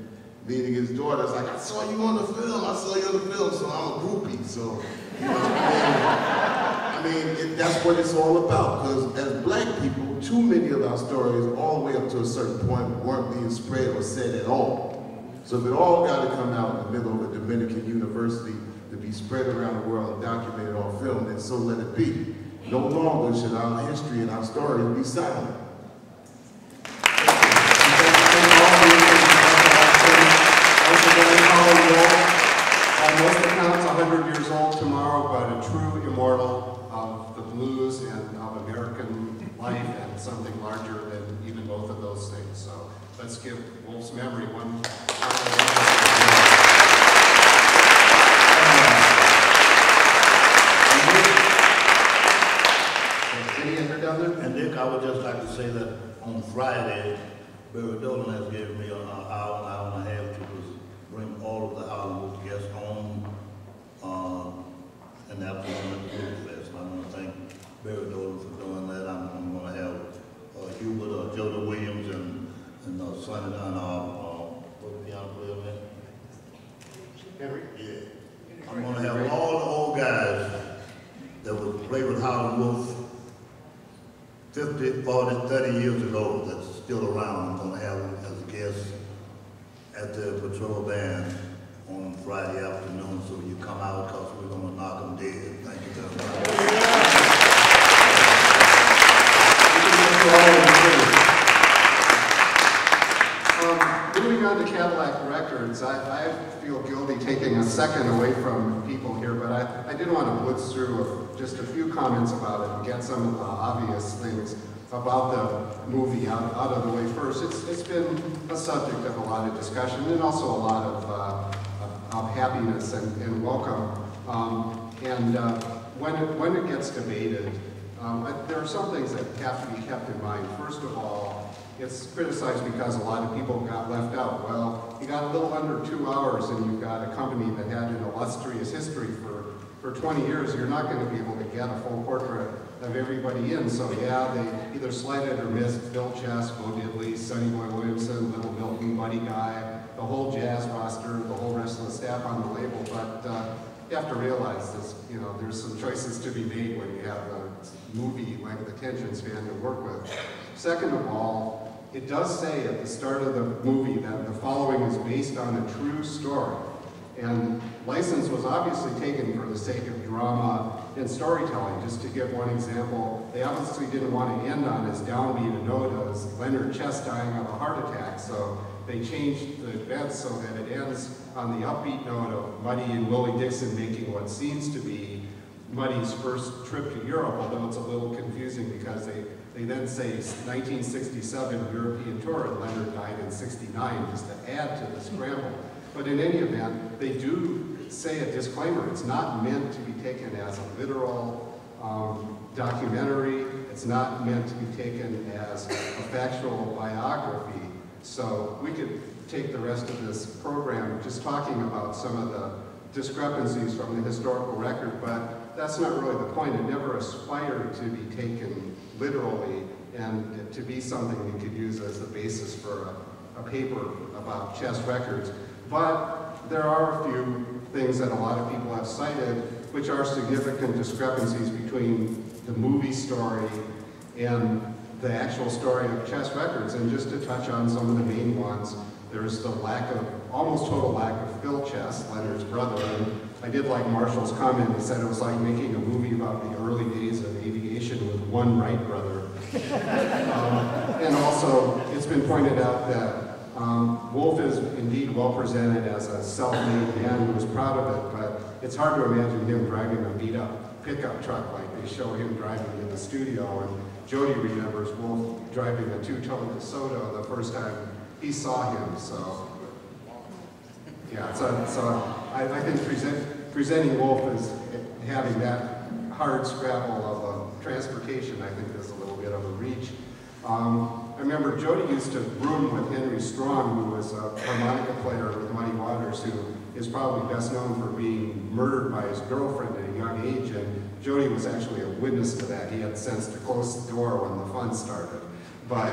meeting his daughter, it's like, I saw you on the film, so I'm a groupie, so, you know what I mean? That's what it's all about, because as black people, too many of our stories, all the way up to a certain point, weren't being spread or said at all. So if it all got to come out in the middle of a Dominican university to be spread around the world and documented on film, then so let it be. No longer should our history and our stories be silent. On most accounts, 100 years old tomorrow, but a true immortal of the blues and of American life and something larger than even both of those things. So let's give Wolf's memory one. Any other down there? And Dick, I would just like to say that on Friday, Dolens gave me an hour and a half to bring all of the Howlin' guests home and afternoon at the Blues Fest. And I want to thank Dolens for doing that. I'm going to have Hubert, Jody Williams, and Sonny Dunn, what piano player, man? Henry? Yeah. I'm going to have all the old guys that would play with Howlin' Wolf 50, 40, 30 years ago that's still around. I'm going to have him as a guest at the patrol band on Friday afternoon, so you come out because we're going to knock them dead. Thank you very much. Moving on to Cadillac Records, I feel guilty taking a second away from people here, but I did want to blitz through just a few comments about it and get some of the obvious things about the movie out of the way first. It's been a subject of a lot of discussion and also a lot of happiness and welcome. When it gets debated, there are some things that have to be kept in mind. First of all, it's criticized because a lot of people got left out. Well, you got a little under 2 hours and you've got a company that had an illustrious history for 20 years. You're not going to be able to get a full portrait of everybody in. So yeah, they either slighted or missed Bill Chess, Bo Diddley, Sonny Boy Williamson, Little Milton, Buddy Guy, the whole jazz roster, the whole rest of the staff on the label. But you have to realize this, there's some choices to be made when you have a movie-length attention span to work with. Second of all, it does say at the start of the movie that the following is based on a true story. And license was obviously taken for the sake of drama and storytelling. Just to give one example, they obviously didn't want to end on as downbeat a note as Leonard Chess dying of a heart attack, so they changed the events so that it ends on the upbeat note of Muddy and Willie Dixon making what seems to be Muddy's first trip to Europe, although it's a little confusing because they then say 1967 European tour and Leonard died in 69 just to add to the scramble. But in any event, they do say a disclaimer. It's not meant to be taken as a literal documentary. It's not meant to be taken as a factual biography. So we could take the rest of this program just talking about some of the discrepancies from the historical record, but that's not really the point. It never aspired to be taken literally and to be something you could use as the basis for a paper about chess records. But there are a few things that a lot of people have cited which are significant discrepancies between the movie story and the actual story of chess records. And just to touch on some of the main ones, there's the almost total lack of Phil Chess, Leonard's brother. And I did like Marshall's comment. He said it was like making a movie about the early days of aviation with one Wright brother. And also, it's been pointed out that Wolf is indeed well presented as a self-made man who was proud of it, but it's hard to imagine him driving a beat-up pickup truck like they show him driving in the studio. And Jody remembers Wolf driving a two-tone DeSoto the first time he saw him. So yeah, so I think presenting Wolf as having that hard scrabble of transportation, I think is a little bit of a reach. I remember Jody used to room with Henry Strong, who was a harmonica player with Muddy Waters, who is probably best known for being murdered by his girlfriend at a young age, and Jody was actually a witness to that. He had sense to close the door when the fun started. But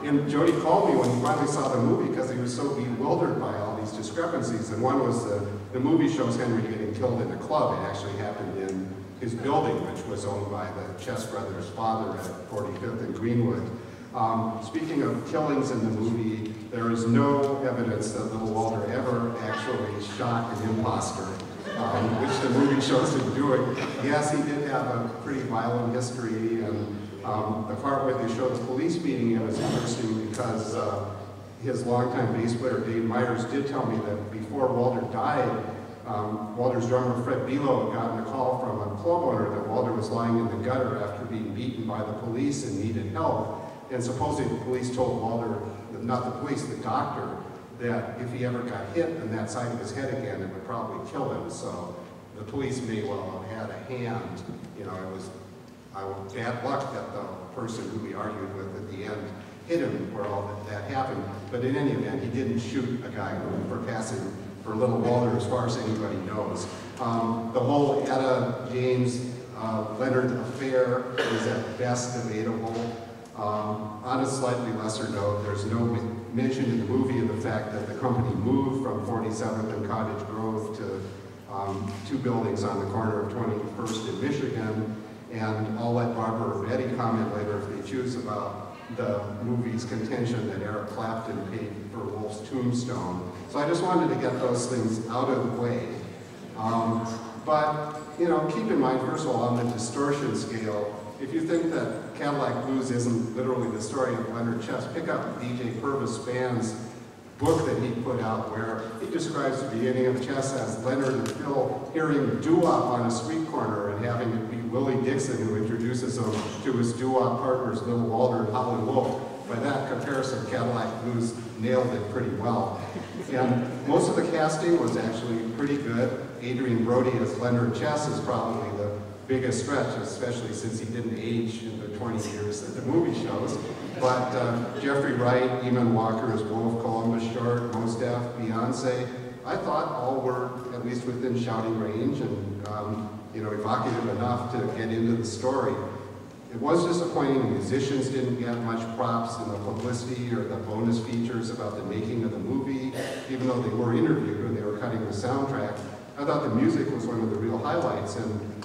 and Jody called me when he finally saw the movie because he was so bewildered by all these discrepancies. And one was the movie shows Henry getting killed in a club. It actually happened in his building, which was owned by the Chess brothers' father at 45th and Greenwood. Speaking of killings in the movie, there is no evidence that Little Walter ever actually shot an imposter, which the movie shows him doing. Yes, he did have a pretty violent history, and the part where they show the police beating him is interesting because his longtime bass player, Dave Myers, did tell me that before Walter died, Walter's drummer, Fred Belo, had gotten a call from a club owner that Walter was lying in the gutter after being beaten by the police and needed help. And supposedly the police told Walter, not the police, the doctor, that if he ever got hit in that side of his head again, it would probably kill him. So the police may well have had a hand. It was bad luck that the person who we argued with at the end hit him where all that happened. But in any event, he didn't shoot a guy for passing for Little Walter as far as anybody knows. The whole Etta James Leonard affair is at best debatable. On a slightly lesser note, there's no mention in the movie of the fact that the company moved from 47th and Cottage Grove to two buildings on the corner of 21st in Michigan. And I'll let Barbara or Bettye comment later if they choose about the movie's contention that Eric Clapton paid for Wolf's tombstone. So I just wanted to get those things out of the way. But, you know, keep in mind, first of all, on the distortion scale, if you think that Cadillac Blues isn't literally the story of Leonard Chess, pick up DJ Purvis Spann's book that he put out where he describes the beginning of Chess as Leonard and Phil hearing doo-wop on a street corner and having it be Willie Dixon who introduces him to his doo-wop partners, Little Walter and Howlin. By that comparison, Cadillac Blues nailed it pretty well. And most of the casting was actually pretty good. Adrian Brody as Leonard Chess is probably the biggest stretch, especially since he didn't age in the 20 years that the movie shows. But Jeffrey Wright, Eamon Walker as Wolf, Columbus Short, Mos Def, Beyonce, I thought all were at least within shouting range and you know, evocative enough to get into the story. It was disappointing the musicians didn't get much props in the publicity or the bonus features about the making of the movie, even though they were interviewed when they were cutting the soundtrack. I thought the music was one of the real highlights, and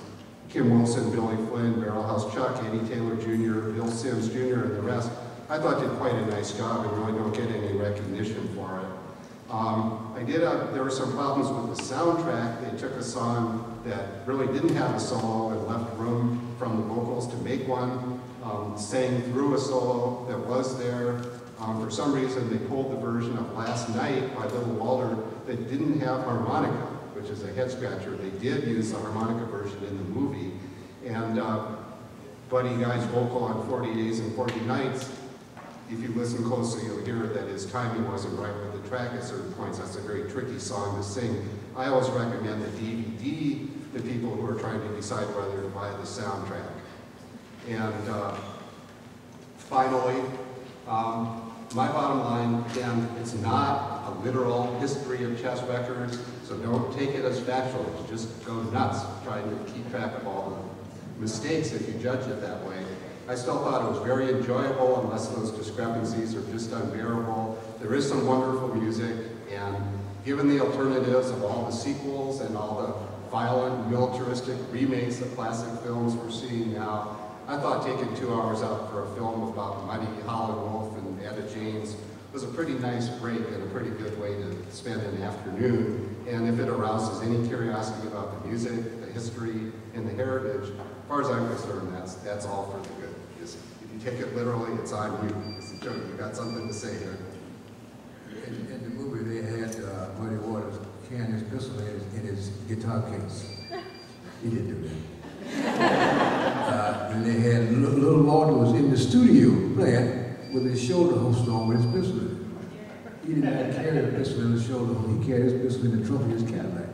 Kim Wilson, Billy Flynn, Barrelhouse Chuck, Eddie Taylor Jr., Bill Sims Jr., and the rest, I thought did quite a nice job and really don't get any recognition for it. There were some problems with the soundtrack. They took a song that really didn't have a solo and left room from the vocals to make one, sang through a solo that was there. For some reason, they pulled the version of Last Night by Little Walter that didn't have harmonica, which is a head scratcher. They did use the harmonica version in the movie. And Buddy Guy's vocal on 40 Days and 40 Nights, if you listen closely, you'll hear that his timing wasn't right with the track at certain points. That's a very tricky song to sing. I always recommend the DVD to people who are trying to decide whether to buy the soundtrack. And finally, my bottom line, again, it's not a literal history of chess records, so don't take it as factual. Just go nuts trying to keep track of all the mistakes if you judge it that way. I still thought it was very enjoyable unless those discrepancies are just unbearable. There is some wonderful music, and given the alternatives of all the sequels and all the violent, militaristic remakes of classic films we're seeing now, I thought taking 2 hours out for a film about Monty, Howlin Wolf, and Etta James was a pretty nice break and a pretty good way to spend an afternoon. And if it arouses any curiosity about the music, the history, and the heritage, as far as I'm concerned, that's all for the good. If you take it literally, it's on you. Jody, you got something to say here? In the movie, they had Muddy Waters carrying his pistol in his guitar case. He didn't do that. And they had Little Walter was in the studio playing with his shoulder holster on with his pistol. He did not carry the pistol in the shoulder holster. He carried his pistol in the trunk of his Cadillac.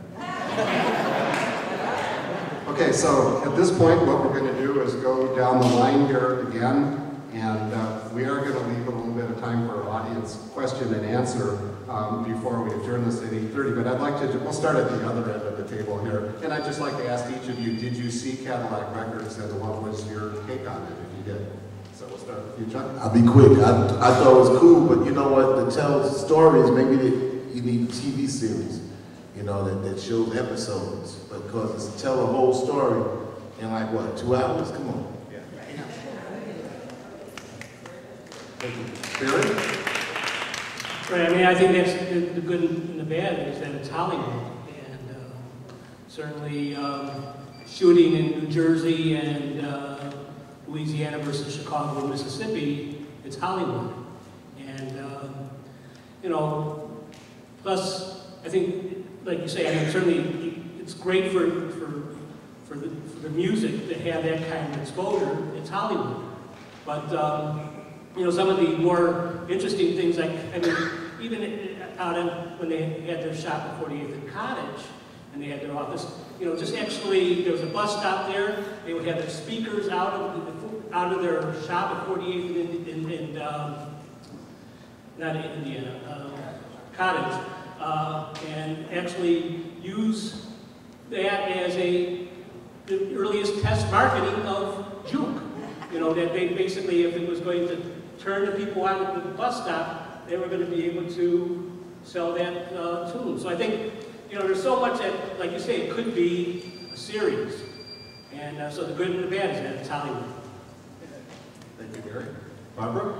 Okay, so at this point, what we're going to do is go down the line here again, and we are going to leave a little bit of time for audience question and answer before we adjourn this at 8:30. But I'd like to, we'll start at the other end of the table here, and I'd just like to ask each of you, did you see Cadillac Records, and what was your take on it if you did? So we'll start with you, Chuck. I'll be quick. I thought it was cool, but you know what? To tell stories, maybe you need a TV series, you know, that shows episodes, because it's to tell a whole story in like what, 2 hours? Come on. Yeah. Thank you. Barry? Right, I mean, I think that's the good and the bad is that it's Hollywood, and certainly shooting in New Jersey and Louisiana versus Chicago, Mississippi, it's Hollywood. And, you know, plus, I think, like you say, I mean, certainly it's great for the music to have that kind of exposure. It's Hollywood. But, you know, some of the more interesting things, like, I mean, even out when they had their shop at 48th and Cottage, and they had their office, you know, just actually, there was a bus stop there. They would have their speakers out of their shop at 48th and not in Indiana, Cottage, and actually use that as the earliest test marketing of juke. You know, that they basically, if it was going to turn the people out of the bus stop, they were going to be able to sell that tune. So I think, you know, there's so much that, like you say, it could be a series. And so the good and the bad is that it's Hollywood. Thank you, Gary. Barbara?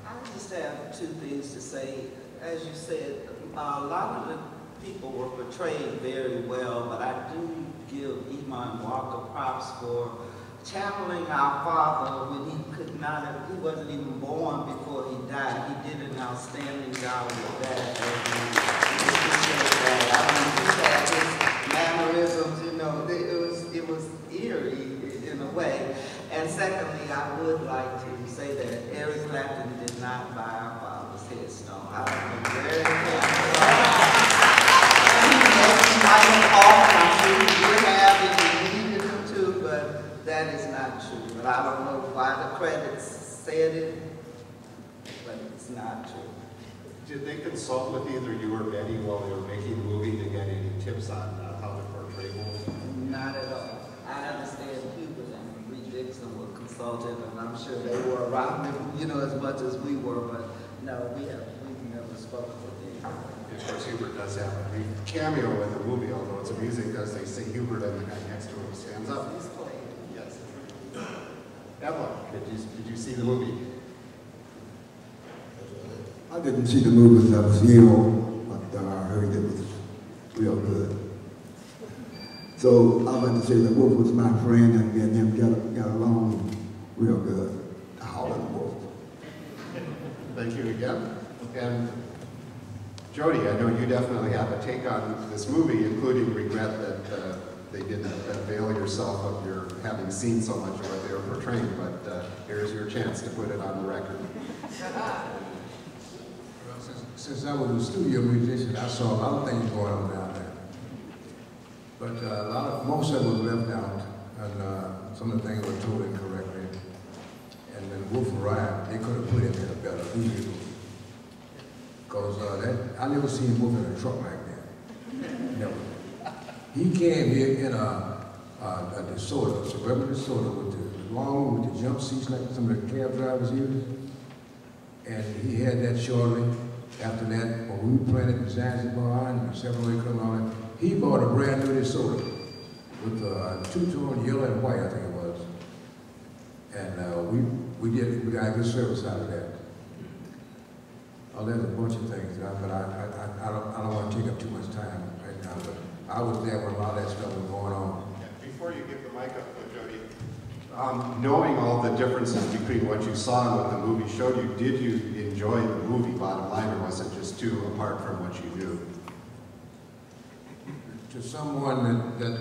I just have two things to say. As you said, a lot of the people were portrayed very well, but I do give Iman Walker props for channeling our father when he could not have, he wasn't even born before he died. He did an outstanding job with that. I mean, he had his mannerisms, you know, it was eerie in a way. And secondly, I would like to say that Eric Clapton did not buy our father's headstone. I was very careful. He might have offered, I'm sure he would have if he needed him to, but that is not true. But I don't know why the credits said it, but it's not true. Did they consult with either you or Bettye while they were making the movie to get any tips on how to portray wolves? Not at all. I understand Hubert and Dixon were consulted, and I'm sure they were around them, you know, as much as we were, but no, we've never spoken with them. Of course, Hubert does have a brief cameo in the movie, although it's amusing because they say Hubert and the guy next to him stands up. He's playing. Yes. Abb Locke, did you see the movie? I didn't see the movie because I was ill, but I heard it was real good. So I want to say that Wolf was my friend, and me and him got along real good. The Howlin Wolf. Thank you again. And Jody, I know you definitely have a take on this movie, including regret that they didn't avail yourself of your having seen so much of what they were portraying, but here's your chance to put it on the record. Since I was a studio musician, I saw a lot of things going on down there. But most of it was left out, and some of the things were told incorrectly. And when Wolf arrived, they could have put him in a better vehicle. Because I never seen Wolf in a truck like that. Never. He came here in a DeSoto, a suburban DeSoto, with the jump seats like some of the cab drivers use. And he had that shortly. After that, when we were playing at Zanzibar and Seven-Way Club and all that, he bought a brand new DeSoto with two-tone yellow and white, I think it was. And we got good service out of that. Oh, there's a bunch of things, but I don't want to take up too much time right now. But I was there when a lot of that stuff was going on. Yeah, before you give the mic up, Jody, knowing all the differences between what you saw and what the movie showed you, did you enjoy the movie, bottom line, or was it just too apart from what you knew? To someone that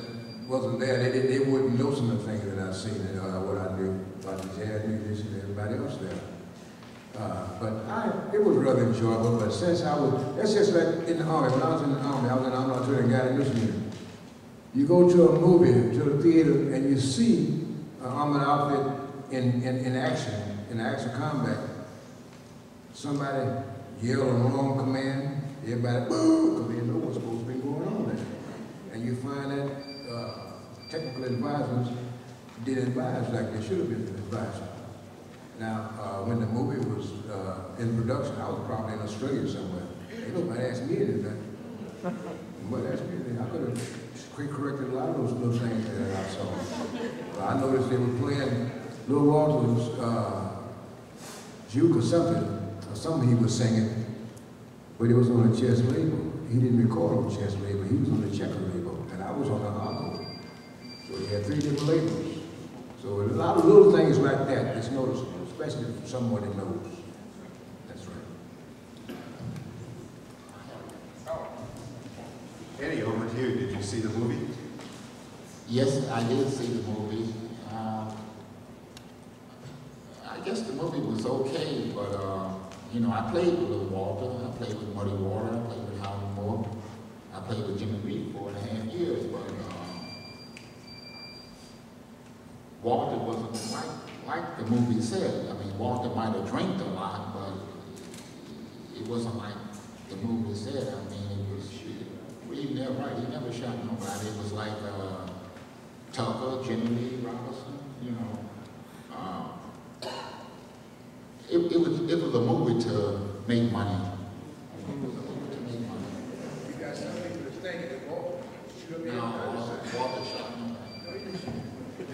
wasn't there, they wouldn't know some of the things that I've seen and what I knew about the jazz musicians and everybody else there. But it was rather enjoyable, but since that's just like in the Army. When I was in the Army, I was in the Army Artillery and Guided Mission. You go to a movie, to a theater, and you see an armored outfit in action combat. Somebody yell a wrong command, everybody, boo, because they know what's supposed to be going on there. And you find that technical advisors didn't advise like they should have been advised. Now, when the movie was in production, I was probably in Australia somewhere. Ain't nobody asked me anything. Nobody asked me anything. I could have corrected a lot of those little things that I saw. But I noticed they were playing Lil Walter's Juke or something he was singing, but it was on a chess label. He didn't record on chess label, he was on the checker label, and I was on the Argo. So he had 3 different labels. So a lot of little things like that that's noticeable, especially for someone that knows. That's right. Eddie, over to you. Did you see the movie? Yes, I did see the movie. I guess the movie was okay, but you know, I played with Little Walter, I played with Muddy Water, I played with Howlin Wolf, I played with Jimmy Reed for 4.5 years, but Walter wasn't like the movie said. I mean, Walter might have drank a lot, but it wasn't like the movie said. I mean, it was, he never shot nobody. It was like Tucker, Jimmy Lee Robinson, you know. It was a movie to make money. You got some people that's thinking that Walter should have been Walter shot nobody.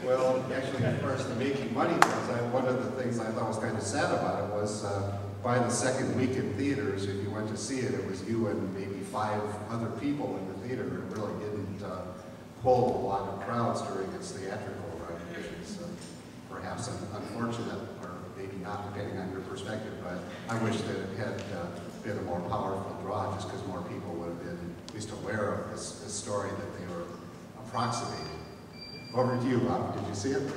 Well, actually, as far as the making money goes, one of the things I thought was kind of sad about it was by the second week in theaters, if you went to see it, it was you and maybe 5 other people in the theater. It really didn't pull a lot of crowds during its theatrical run, which is perhaps unfortunate, or maybe not, depending on your perspective. But I wish that it had been a more powerful draw, just because more people would have been at least aware of this story that they were approximating. Over to you, Bob. Did you see it?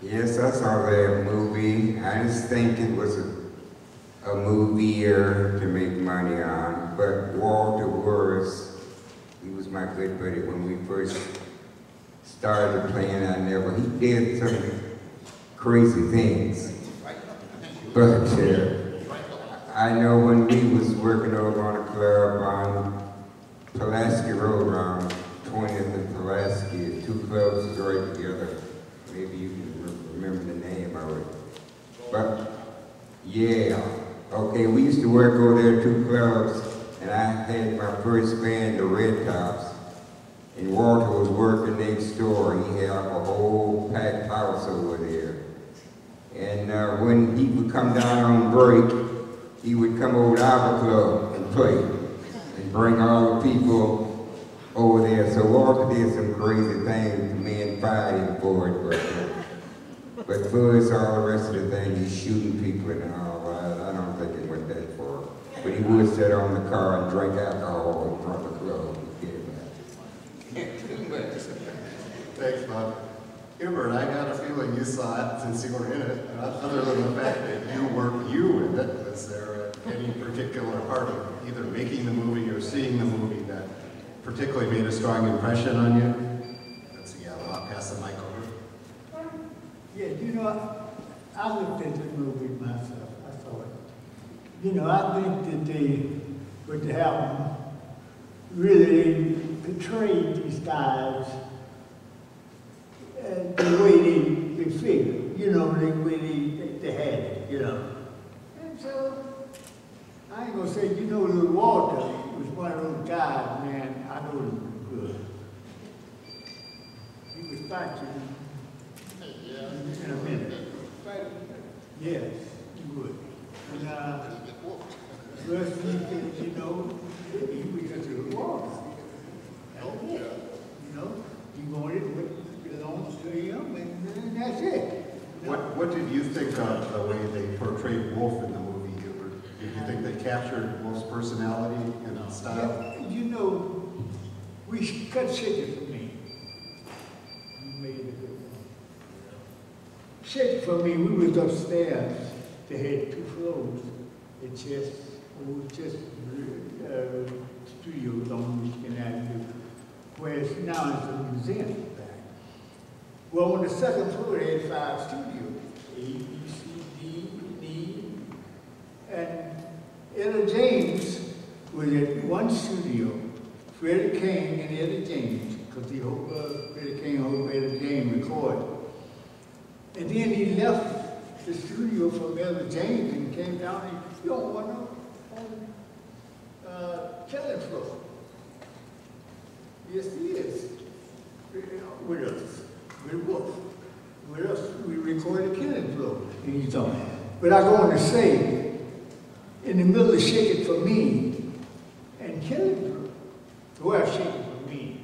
Yes, I saw that movie. I just think it was a movie to make money on. But Walter he was my good buddy when we first started playing. He did some crazy things. But I know when we was working over on a club on Pulaski Road around 20th and Pulaski, 2 clubs was right together. Maybe you can remember the name of it. But, yeah. Okay, we used to work over there, 2 clubs, and I had my first band, the Red Tops. And Walter was working next door. He had a whole packed house over there. And when he would come down on break, he would come over to our club and play, and bring all the people over there. So Walter did some crazy things. The men fired him for it, but for us, all the rest of the thing, he's shooting people and all. I don't think it went that far. But he would sit on the car and drink alcohol in front of the club. Thanks, Bob. Hubert, I got a feeling you saw it since you were in it. Other than the fact that you weren't you in it, was there any particular part of either making the movie or seeing the movie that particularly made a strong impression on you? Let's see, I'll pass the mic over. Yeah, you know, I looked at the movie myself. I saw it. You know, I think that what happened really portrayed these guys the way they figure, you know, the way they had it, you know. And so, I ain't gonna say, you know, little Walter was one of those guys, man, I know him good. He was fighting in a minute. Yes, he would. And, first he, you know, he was just a little Walter. You know, he wanted what belongs to him, and that's it. What did you think of the way they portrayed Wolf in the movie, Hubert? Did you think they captured Wolf's personality and style? Yeah, you know, we cut chicken for me. You made a good one. Chicken for me, we was upstairs. They had 2 floors. It just studios on Michigan Avenue, whereas now it's a museum back. Well, on the 2nd floor, they had 5 studios, A, B, C, D, E, and Ella James was at one studio, Freddie King and Ella James, because Freddie King hoped Ella James recorded. And then he left the studio from Ella James and came down and you don't want to Killing Floor. Yes, he is. With us. With Wolf. With us, we recorded Killing Floor. And he's on. But I go on to say, in the middle of Shake It For Me and Killing Floor, well, Shake It For Me,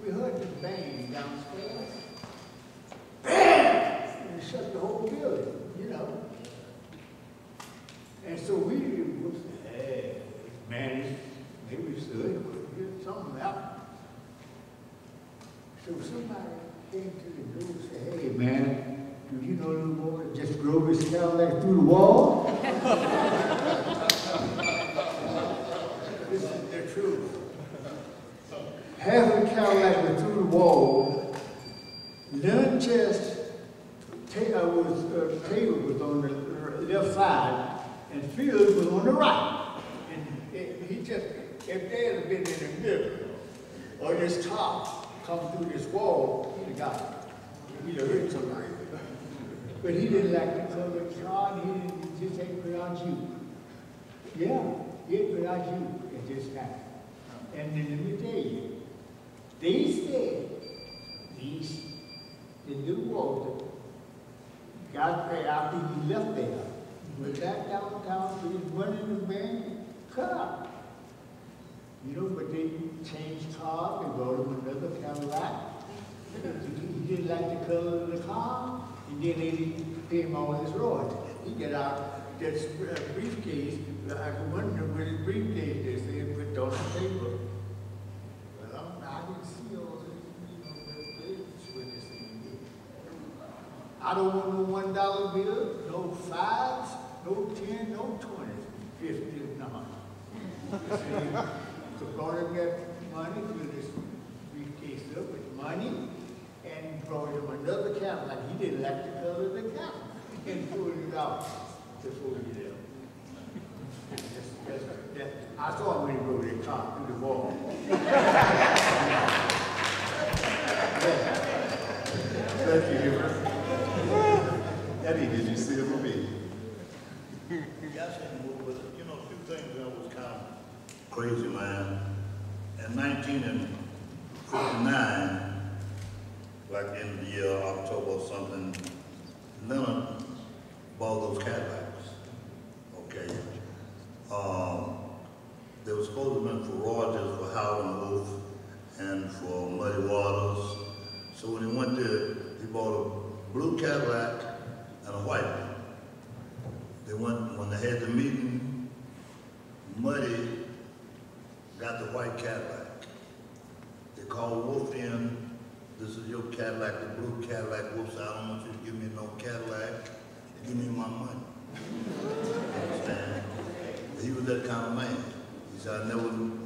we heard this bang downstairs. Bam! And it shut the whole building, you know. And so we was, hey, man, maybe we should something happened. So somebody came to the door and said, hey man, do you know the boy that just drove his Cadillac through the wall? This is the truth. Half of the Cadillac went through the wall. None chest table was on the left side, and Field was on the right. And he just, if they had been in the middle, or this top come through this wall, he'd have got it. He'd have hurt somebody. But he didn't like the color John, he just ain't put on you. Yeah, he ain't put on you at this time. And then let me tell you, they said, the went back downtown, put his money in the bank, cut out. You know, but they changed cars, they brought him another Cadillac. He didn't like the color of the car, and then they didn't pay him all his royalties. He get out that briefcase, I wonder where his briefcase is, they put on the paper. Well, I didn't see all this, you know, with this thing. I don't want no $1 bill, no 5s, no 10, no 20s, 50 none. So brought him that money, filled his briefcase up with money, and brought him another Cadillac. He didn't like the color of the Cadillac. And pulled it out before he left. I saw him when he rode that car through the wall. Thank you, Hubert. Eddie, did you see the movie? Yeah, I seen the movie, but you know, a few things that was kind of crazy, man. In 1959, like in the year October or something, Nnam bought those Cadillacs. Okay. They were supposed to have been for royalties for Howlin and for Muddy Waters. So when he went there, he bought a blue Cadillac and a white one. They went, when they had the meeting, Muddy got the white Cadillac. They called Wolf in. This is your Cadillac, the blue Cadillac. Wolf said, I don't want you to give me no Cadillac. Give me my money. Understand? He was that kind of man. He said,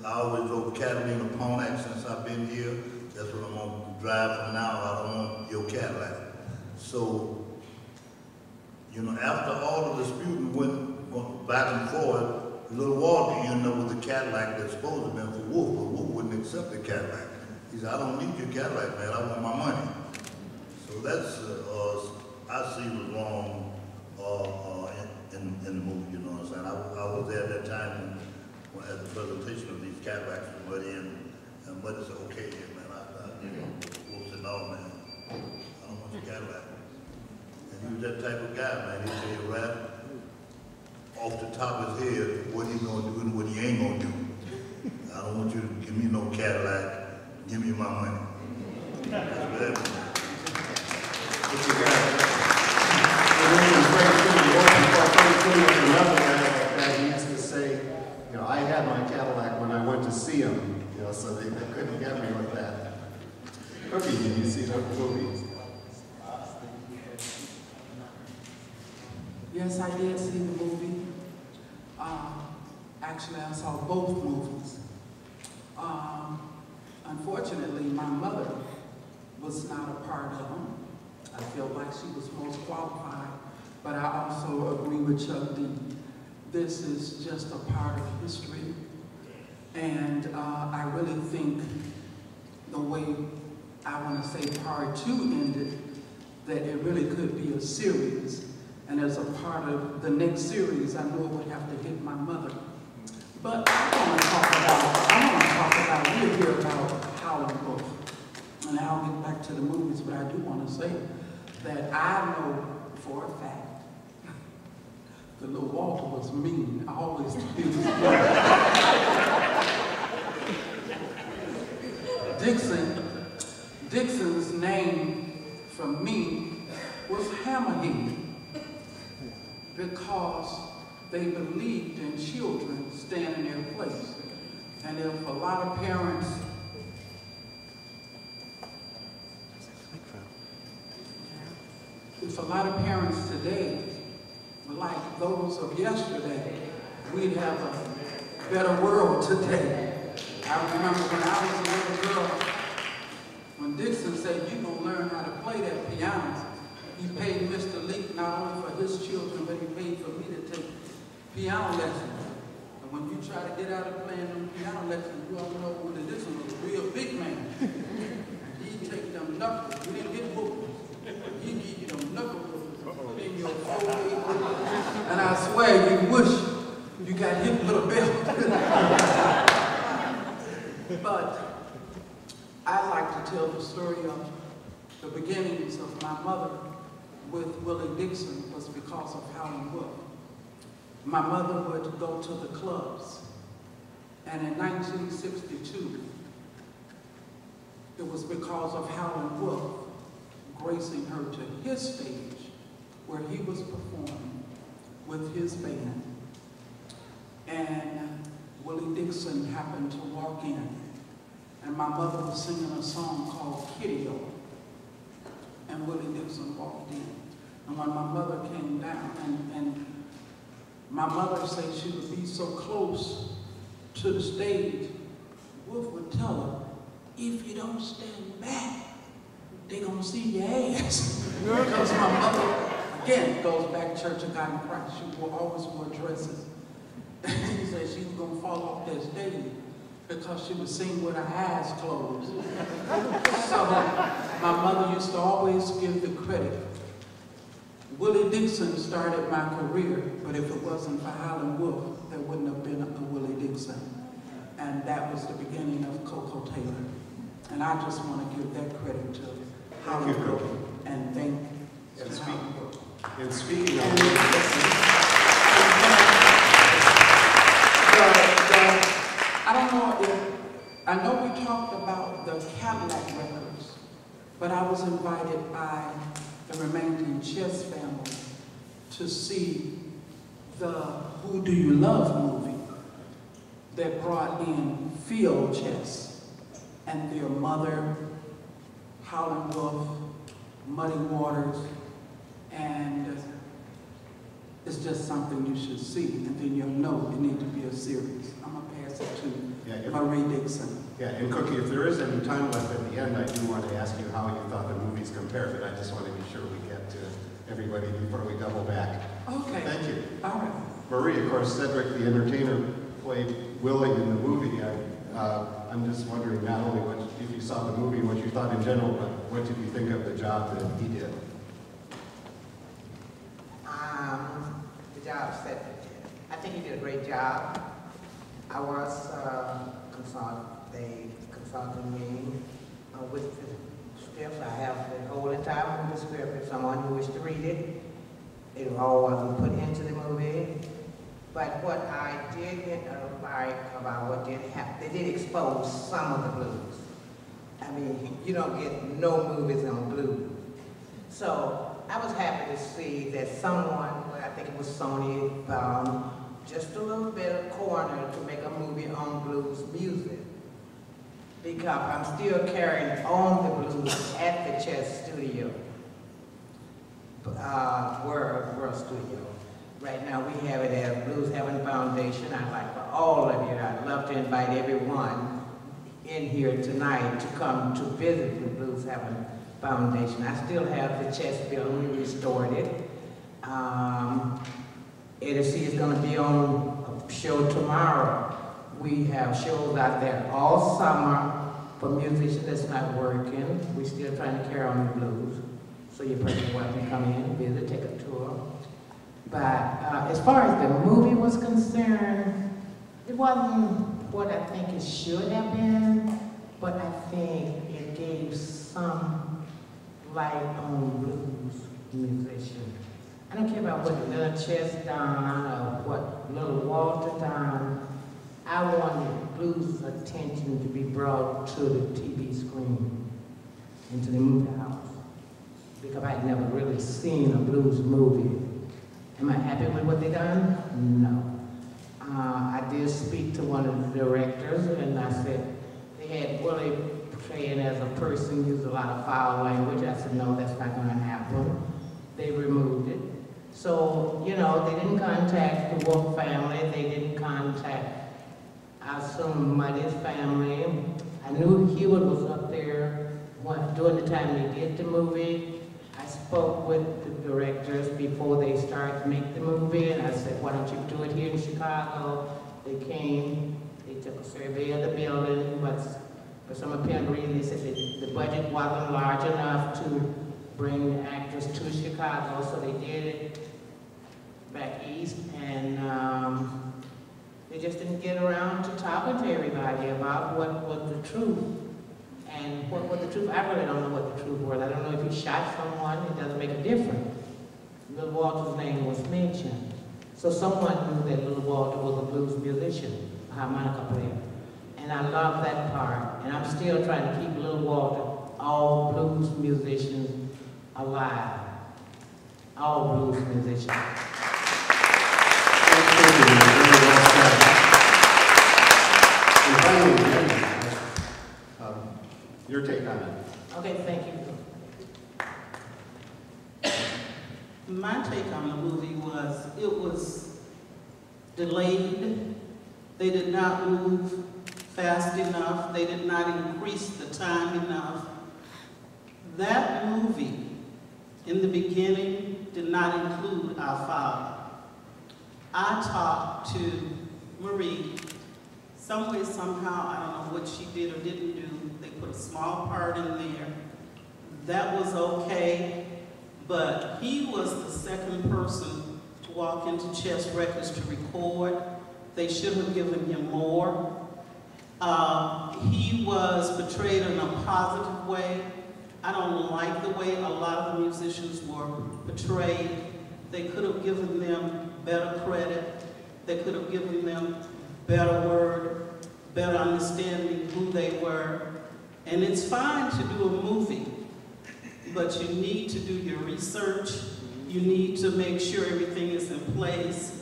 I always drove Catalina Pontiac since I've been here. That's what I'm going to drive from now. I don't want your Cadillac. So, you know, after all the disputing went back and forth, little Walter ended up with the Cadillac that's supposed to have been for Wolf, but Wolf wouldn't accept the Cadillac. He said, I don't need your Cadillac, man. I want my money. So that's, I see was wrong in the movie, you know what I'm saying? I was there at that time at the presentation of these Cadillacs for Muddy, and Muddy said, okay, yeah, man, Wolf said, no, man, I don't want your Cadillac. And he was that type of guy, man. He'd tell you right off the top of his head what he's gonna do and what he ain't gonna do. I don't want you to give me no Cadillac, give me my money. That's what happened. What you got? Another guy that he used to say, you know, I had my Cadillac when I went to see him, you know, so they couldn't get me with that. Cookie, did you see the movie? Yes, I did see the movie. Actually, I saw both movies. Unfortunately, my mother was not a part of them. I felt like she was most qualified, but I also agree with Chuck D. This is just a part of history, and I really think the way I want to say part 2 ended, that it really could be a series, and as a part of the next series, I know it would have to hit my mother. But I want to talk about, we'll hear about Howlin book, and I'll get back to the movies, but I do want to say that I know for a fact that little Walter was mean. I always do. Dixon's name for me was Hammerhead, because they believed in children staying in their place. And if a lot of parents today were like those of yesterday, we'd have a better world today. I remember when I was a little girl, when Dixon said, you're going to learn how to play that piano, he paid Mr. Leak not only for his children, but he paid for me to take piano lessons. And when you try to get out of playing them piano lessons, you all know when Dixon was a real big man. He'd take them knuckles. You didn't get hookers. He'd give you them knuckles in your forehead. And I swear, you wish you got hit with a belt. But I like to tell the story of the beginnings of my mother with Willie Dixon was because of Howlin book. my mother would go to the clubs. And in 1962, it was because of Howlin Wolf gracing her to his stage where he was performing with his band. And Willie Dixon happened to walk in, and my mother was singing a song called Kitty-O. And Willie Dixon walked in. And when my mother came down, and my mother said she would be so close to the stage, Wolf would tell her, if you don't stand back, they gonna see your ass. Because my mother, again, goes back Church of God in Christ. She always wore dresses. She said she was gonna fall off that stage because she was sing with her eyes closed. So my mother used to always give the credit. Willie Dixon started my career, but if it wasn't for Howlin Wolf, there wouldn't have been a Willie Dixon. And that was the beginning of Coco Taylor. And I just want to give that credit to Howlin Wolf and thank Howlin Wolf. And speaking of I don't know if, I know we talked about the Cadillac records, but I was invited by the Remaining Chess family to see the Who Do You Love movie that brought in field chess and their mother, Howlin Wolf, Muddy Waters, and it's just something you should see, and then you'll know it needs to be a series. I'm gonna pass it to Marie Dixon. Yeah, and Cookie, if there is any time left at the end, I do want to ask you how you thought the movies compared, but I just want to be sure we get to everybody before we double back. Okay. Thank you. All right. Marie, of course, Cedric the Entertainer played Willie in the movie. I'm just wondering not only if you saw the movie, what you thought in general, but what did you think of the job that he did? The job Cedric did. I think he did a great job. I was they consulted me with the scripts. I have the whole entire movie script if someone who wished to read it. It all wasn't put into the movie. But what I did like about what did happen, they did expose some of the blues. I mean, you don't get no movies on blues. So I was happy to see that someone, I think it was Sony, found just a little bit of corner to make a movie on blues music. Because I'm still carrying on the blues at the Chess Studio, World Studio. Right now we have it at Blues Heaven Foundation. I'd like for all of you, I'd love to invite everyone in here tonight to come to visit the Blues Heaven Foundation. I still have the chess building, we restored it. ADC is going to be on a show tomorrow. We have shows out there all summer for musicians that's not working. We're still trying to carry on the blues. So you're perfectly welcome to come in, visit, take a tour. But as far as the movie was concerned, it wasn't what I think it should have been, but I think it gave some light on blues musicians. I don't care about what Little Chess done or what Little Walter done. I wanted blues attention to be brought to the TV screen and to the movie house because I'd never really seen a blues movie. Am I happy with what they done? No. I did speak to one of the directors and I said, they had Willie portraying as a person, used a lot of foul language. I said, no, that's not going to happen. They removed it. So, you know, they didn't contact the Wolf family. They didn't contact, I assume, Muddy's family. I knew Hubert was up there during the time they did the movie. I spoke with the directors before they started to make the movie, and I said, why don't you do it here in Chicago? They came, they took a survey of the building, but for some apparent reason, they said that the budget wasn't large enough to bring the actors to Chicago, so they did it back east, and they just didn't get around to talking to everybody about what was the truth. And what the truth, I really don't know what the truth was. I don't know if he shot someone, it doesn't make a difference. Bill Walter's name was mentioned. So someone knew that little Walter was a blues musician, a harmonica player. And I love that part. And I'm still trying to keep little Walter, all blues musicians alive. All blues musicians. And finally, Janice, your take on it. Okay, thank you. My take on the movie was, it was delayed. They did not move fast enough. They did not increase the time enough. That movie, in the beginning, did not include our father. I talked to Marie, some way, somehow, I don't know what she did or didn't do. They put a small part in there. That was okay, but he was the second person to walk into Chess Records to record. They should have given him more. He was portrayed in a positive way. I don't like the way a lot of musicians were portrayed. They could have given them better credit. They could have given them better word, better understanding who they were. And it's fine to do a movie, but you need to do your research. You need to make sure everything is in place,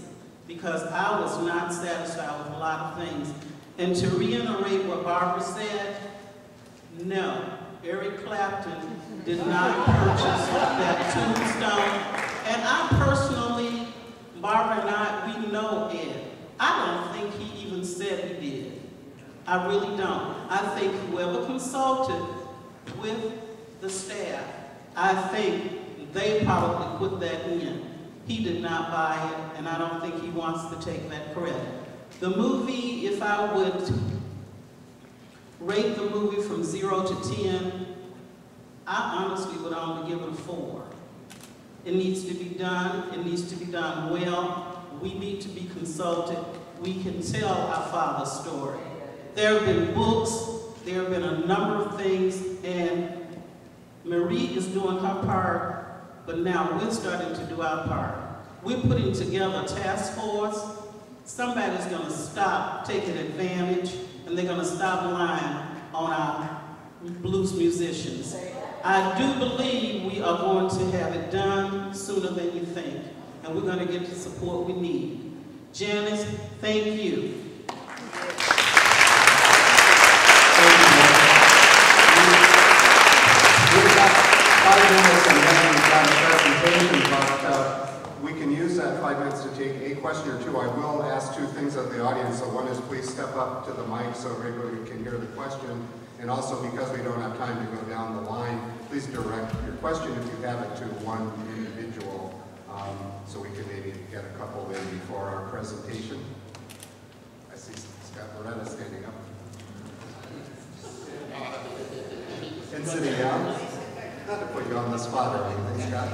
because I was not satisfied with a lot of things. And to reiterate what Barbara said, no, Eric Clapton did not purchase that tombstone. And I personally, Barbara and I, we know Ed. I don't think he even said he did. I really don't. I think whoever consulted with the staff, I think they probably put that in. He did not buy it, and I don't think he wants to take that credit. The movie, if I would rate the movie from 0 to 10, I honestly would only give it a 4. It needs to be done. It needs to be done well. We need to be consulted. We can tell our father's story. There have been books. There have been a number of things, and Marie is doing her part, but now we're starting to do our part. We're putting together a task force. Somebody's going to stop taking advantage, and they're going to stop lying on our blues musicians. I do believe we are going to have it done sooner than you think, and we're going to get the support we need. Janice, thank you. We've got 5 minutes and then we've got a presentation, but we can use that 5 minutes to take a question or two. I will ask 2 things of the audience. So one is please step up to the mic so everybody can hear the question. And also, because we don't have time to go down the line, please direct your question, if you have it, to one individual, so we can maybe get a couple in before our presentation. I see Scott Loretta standing up. And sitting down. Not to put you on the spot or anything, Scott.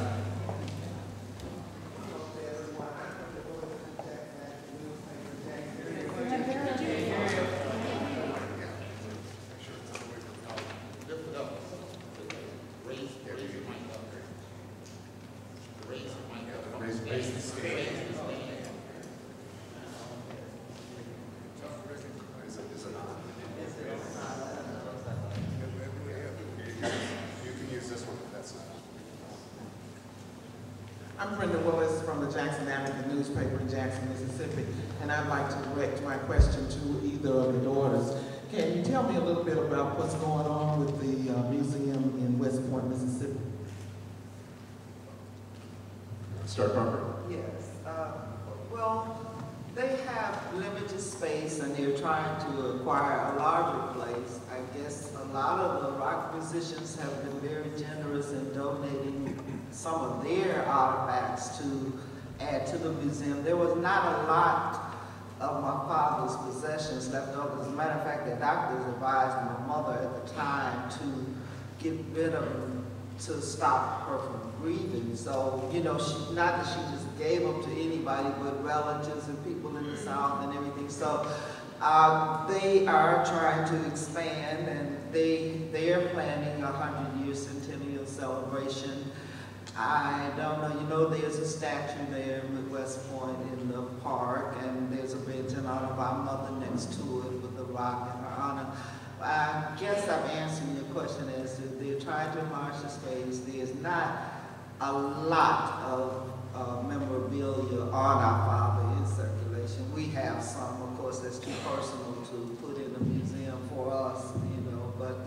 Newspaper in Jackson, Mississippi, and I'd like to direct my question to either of the daughters. Can you tell me a little bit about what's going on with the museum in West Point, Mississippi? Start, Barbara. Yes. Well, they have limited space and they're trying to acquire a larger place. I guess a lot of the rock musicians have been very generous in donating some of their artifacts to add to the museum. There was not a lot of my father's possessions left over. As a matter of fact, the doctors advised my mother at the time to get rid of them to stop her from grieving. So, you know, not that she just gave them to anybody, but relatives and people in the South and everything. So they are trying to expand, and they are planning a 100-year centennial celebration. I don't know, you know, there's a statue there in West Point in the a lot of memorabilia on our father in circulation. We have some, of course, that's too personal to put in a museum for us, you know, but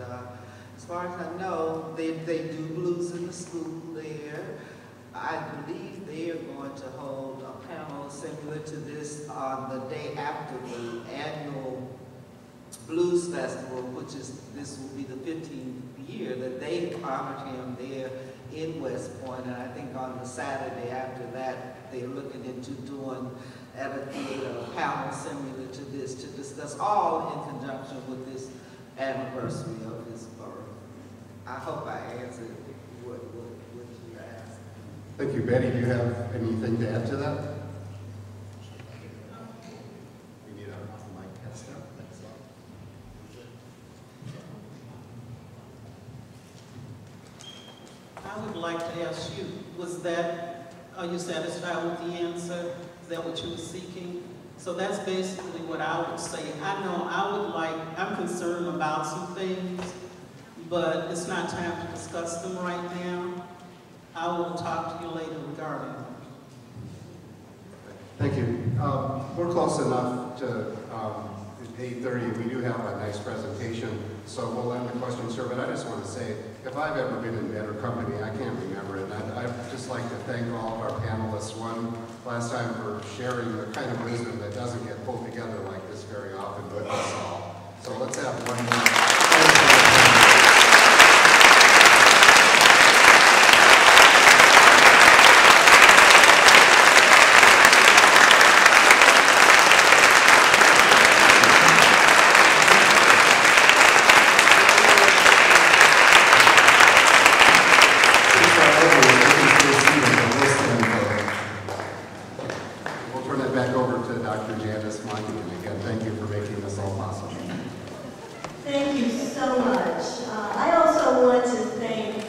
as far as I know, they do blues in the school there. I believe they are going to hold a panel similar to this on the day after the annual Blues Festival, which is, this will be the 15th year that they honored him there in West Point, and I think on the Saturday after that, they're looking into doing at a theater a panel similar to this to discuss all in conjunction with this anniversary of his birth. I hope I answered what you asked. Thank you. Bettye, do you have anything to add to that? We need a mic test now. I would like to ask you, are you satisfied with the answer? Is that what you were seeking? So that's basically what I would say. I know I'm concerned about some things, but it's not time to discuss them right now. I will talk to you later regarding them. Thank you. We're close enough to 8:30. We do have a nice presentation, so we'll end the question, sir. But I just want to say, if I've ever been in better company, I can't remember it. And I'd just like to thank all of our panelists one last time for sharing the kind of wisdom that doesn't get pulled together like this very often with us all. So let's have one more. We'll turn it back over to Dr. Janice, Monti, and again, thank you for making this all possible. Thank you so much. I also want to thank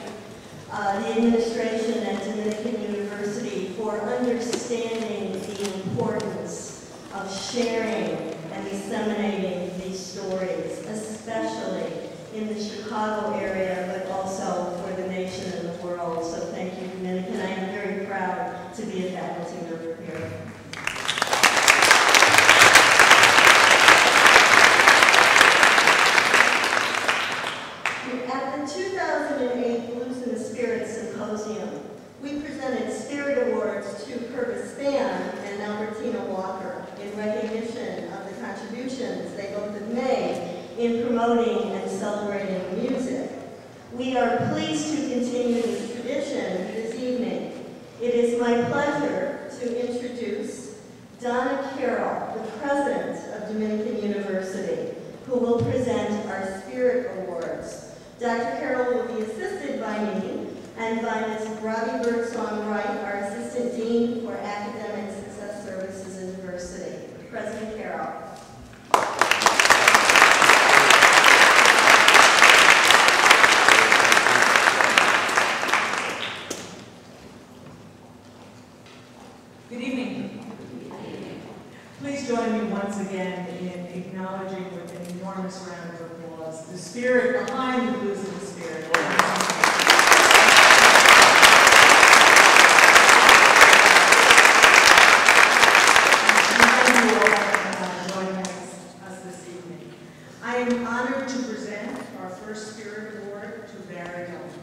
the administration at Dominican University for understanding the importance of sharing and disseminating these stories, especially in the Chicago area, but also for the nation and the world. So thank you, Dominican. I am very proud to be a faculty member here. At the 2008 Blues in the Spirit Symposium, we presented Spirit Awards to Curtis Spann and Albertina Walker in recognition of the contributions they both have made in promoting and celebrating music. We are pleased to continue this tradition this evening. It is my pleasure to introduce Donna Carroll, the president of Dominican University, who will present our Spirit Awards. Dr. Carroll will be assisted by me and by Ms. Robbie Birdsong-Wright, our Assistant Dean for Academic Success Services and Diversity. President Carroll. Good evening. Please join me once again in acknowledging with an enormous round of applause the spirit behind the Blues in the Spirit. Thank you all for joining us this evening. I am honored to present our first Spirit Award to Barry Dolens.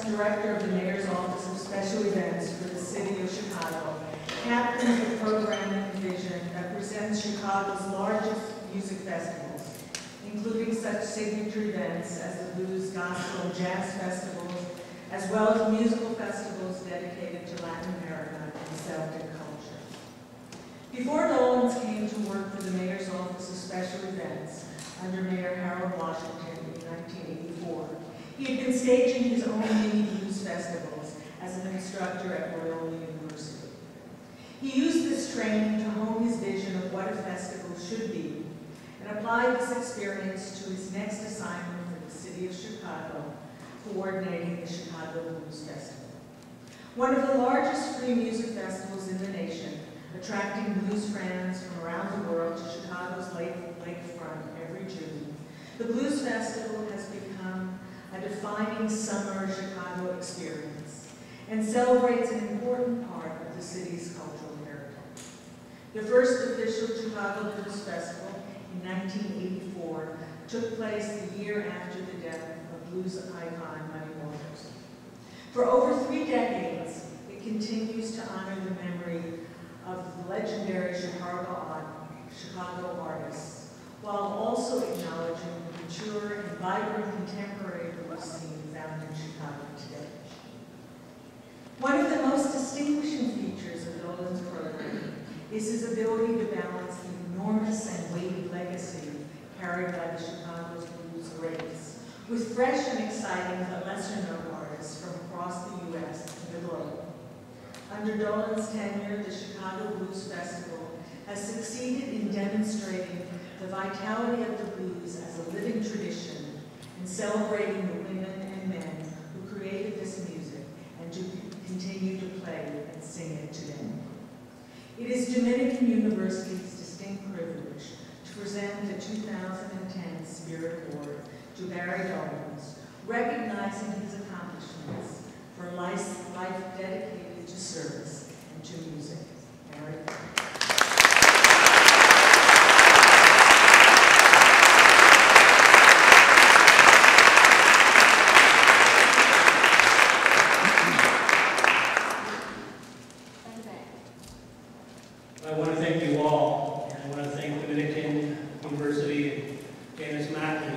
Director of the Mayor's Office of Special Events for the City of Chicago, captains the program and vision that presents Chicago's largest music festivals, including such signature events as the Blues, Gospel, and Jazz Festivals, as well as musical festivals dedicated to Latin America and Celtic culture. Before Dolens came to work for the Mayor's Office of Special Events under Mayor Harold Washington in 1984, he had been staging his own mini blues festivals as an instructor at Loyola University. He used this training to hone his vision of what a festival should be and applied this experience to his next assignment for the City of Chicago, coordinating the Chicago Blues Festival. One of the largest free music festivals in the nation, attracting blues fans from around the world to Chicago's lakefront every June. The Blues Festival has become a defining summer Chicago experience and celebrates an important part of the city's cultural heritage. The first official Chicago Blues Festival in 1984 took place the year after the death of blues icon Muddy Waters. For over 3 decades, it continues to honor the memory of legendary Chicago artists, while also acknowledging the mature and vibrant contemporary blues scene found in Chicago today. One of the most distinguishing features of Dolens' program is his ability to balance the enormous and weighty legacy carried by the Chicago's blues greats with fresh and exciting but lesser-known artists from across the U.S. and the globe. Under Dolens' tenure, the Chicago Blues Festival has succeeded in demonstrating the vitality of the blues as a living tradition and celebrating the women and men who created this music and to continue to play and sing it today. It is Dominican University's distinct privilege to present the 2010 Spirit Award to Barry Dolens, recognizing his accomplishments for life dedicated to service and to music. Barry. I want to thank you all, and I want to thank Dominican University and Janice Monti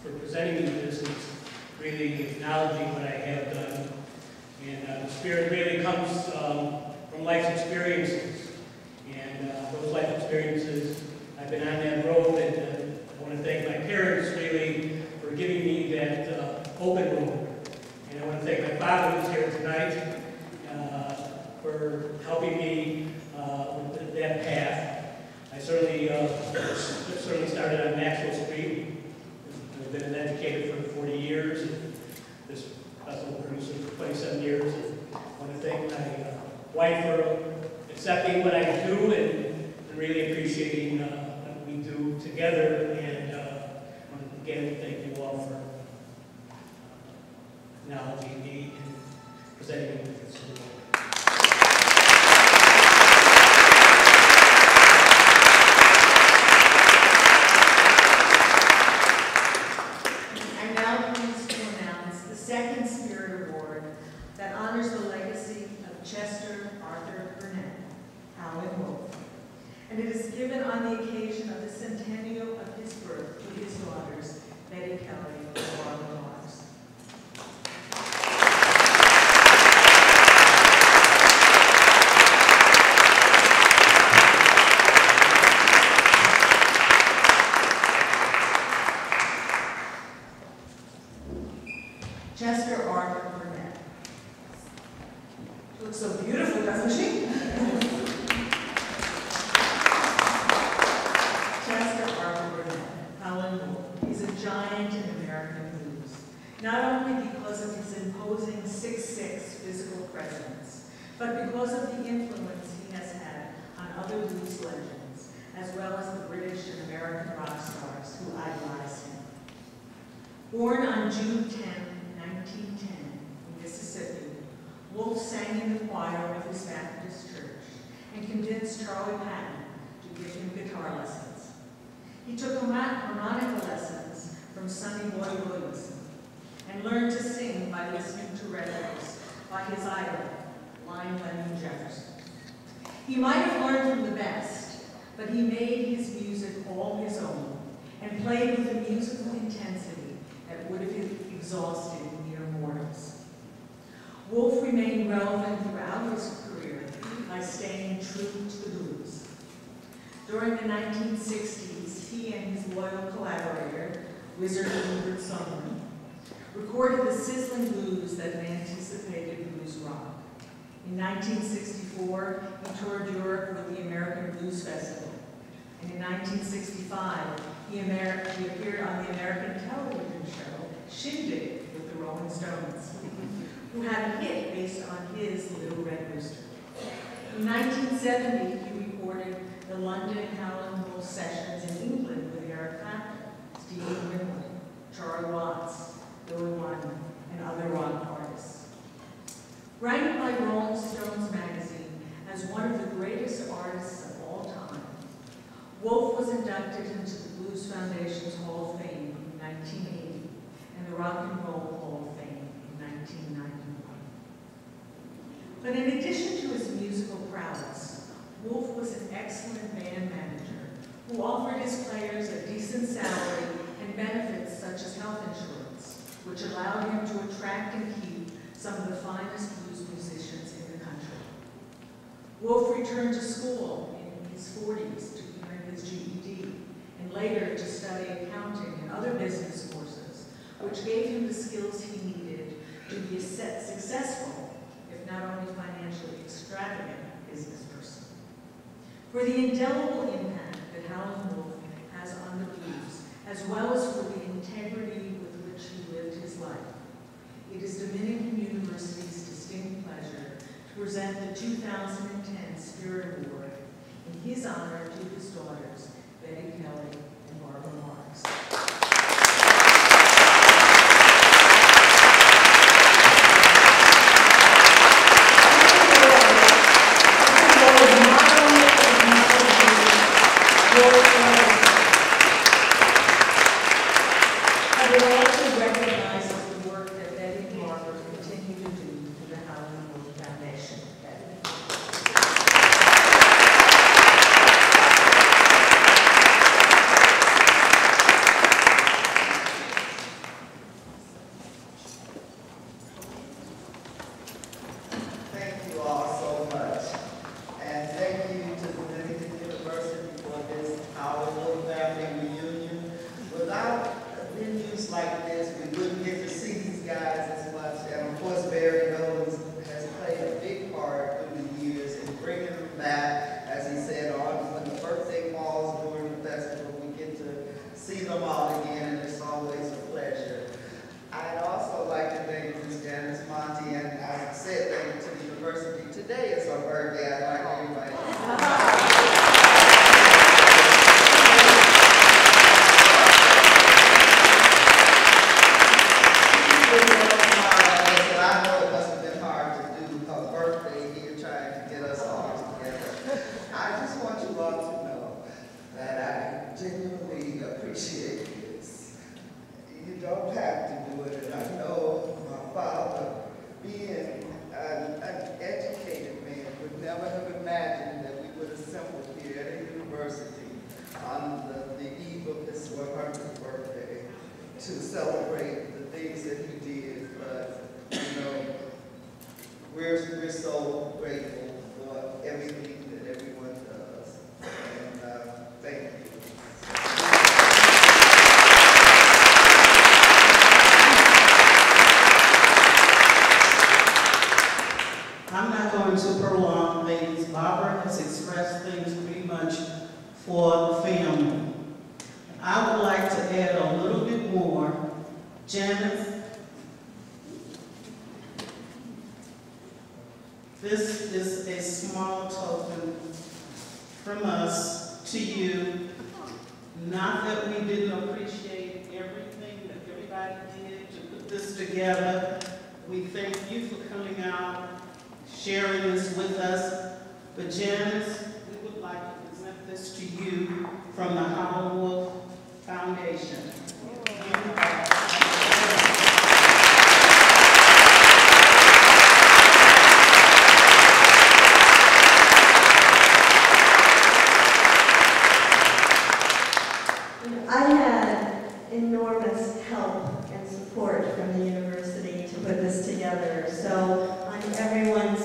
for presenting me this and really acknowledging what I have done. And the spirit really comes from life's experiences. And those life experiences, I've been on that road, and I want to thank my parents really for giving me that open road. And I want to thank my father who's here tonight for helping me with that path. I certainly started on Maxwell Street. I've been an educator for 40 years, and this festival producer for 27 years. And I want to thank my wife for accepting what I do and really appreciating what we do together. And I want to again thank you all for acknowledging me and presenting me with this award. And it is given on the occasion of the centennial of his birth to his daughters, Bettye and Barbra Marks. Chester Arthur Burnett. She looks so beautiful, doesn't she? Not only because of his imposing 6'6" physical presence, but because of the influence he has had on other blues legends, as well as the British and American rock stars who idolize him. Born on June 10, 1910, in Mississippi, Wolfe sang in the choir of his Baptist church and convinced Charlie Patton to give him guitar lessons. He took harmonica lessons from Sonny Boy Williams, and learned to sing by listening to records by his idol, Lion Lennon Jefferson. He might have learned from the best, but he made his music all his own and played with a musical intensity that would have exhausted mere mortals. Wolfe remained relevant throughout his career by staying true to the blues. During the 1960s, he and his loyal collaborator, wizard Hubert Sumlin, recorded the sizzling blues that anticipated blues rock. In 1964, he toured Europe with the American Blues Festival. And in 1965, he appeared on the American television show Shindig with the Rolling Stones. who had a hit based on his Little Red Rooster. In 1970, he recorded the London Howlin sessions in England with Eric Clapton, Stevie Wonder, Charlie Watts, Billy Wyman, and other rock artists. Ranked by Rolling Stones magazine as one of the greatest artists of all time, Wolf was inducted into the Blues Foundation's Hall of Fame in 1980 and the Rock and Roll Hall of Fame in 1991. But in addition to his musical prowess, Wolf was an excellent band manager who offered his players a decent salary and benefits such as health insurance, which allowed him to attract and keep some of the finest blues musicians in the country. Wolf returned to school in his 40s to earn his GED, and later to study accounting and other business courses, which gave him the skills he needed to be a successful, if not only financially extravagant, business person. For the indelible impact that Howlin' Wolf has on the blues, as well as for the integrity with which he lived his life, it is Dominican University's distinct pleasure to present the 2010 Spirit Award in his honor to his daughters, Bettye and Barbra Marks. I would also recognize the work that Bettye and Barbra continue to do for the Howlin' Wolf Foundation. Thank you all so much. And thank you to Dominican University for this Howlin' Wolf family reunion. Without venues like this, we wouldn't get to see these guys as much. And of course, Barry Dolens has played a big part through the years in bringing them back, as he said, on when the birthday falls during the festival, we get to see them all again, and it's always a pleasure. I'd also like to thank Ms. Janice, Monti, and I said thank you to the university. Today is her birthday. I'd like everybody I know it must have been hard to do her birthday here, trying to get us all together. I just want you all to know that I genuinely appreciate this. You don't have to do it, and I know my father, being an educated man, would never have imagined that we would assemble here at a university on the eve of his 100th birthday to celebrate the things that he did. But, you know, we're so grateful for everything that everyone does. And thank you. I'm not going to prolong things. Barbara has expressed things pretty much for the family. I would like to add a little bit more. Janice, this is a small token from us to you. Not that we didn't appreciate everything that everybody did to put this together. We thank you for coming out, sharing this with us. But Janice, we would like to present this to you from the Howlin' Wolf Foundation. I had enormous help and support from the university to put this together. So on everyone's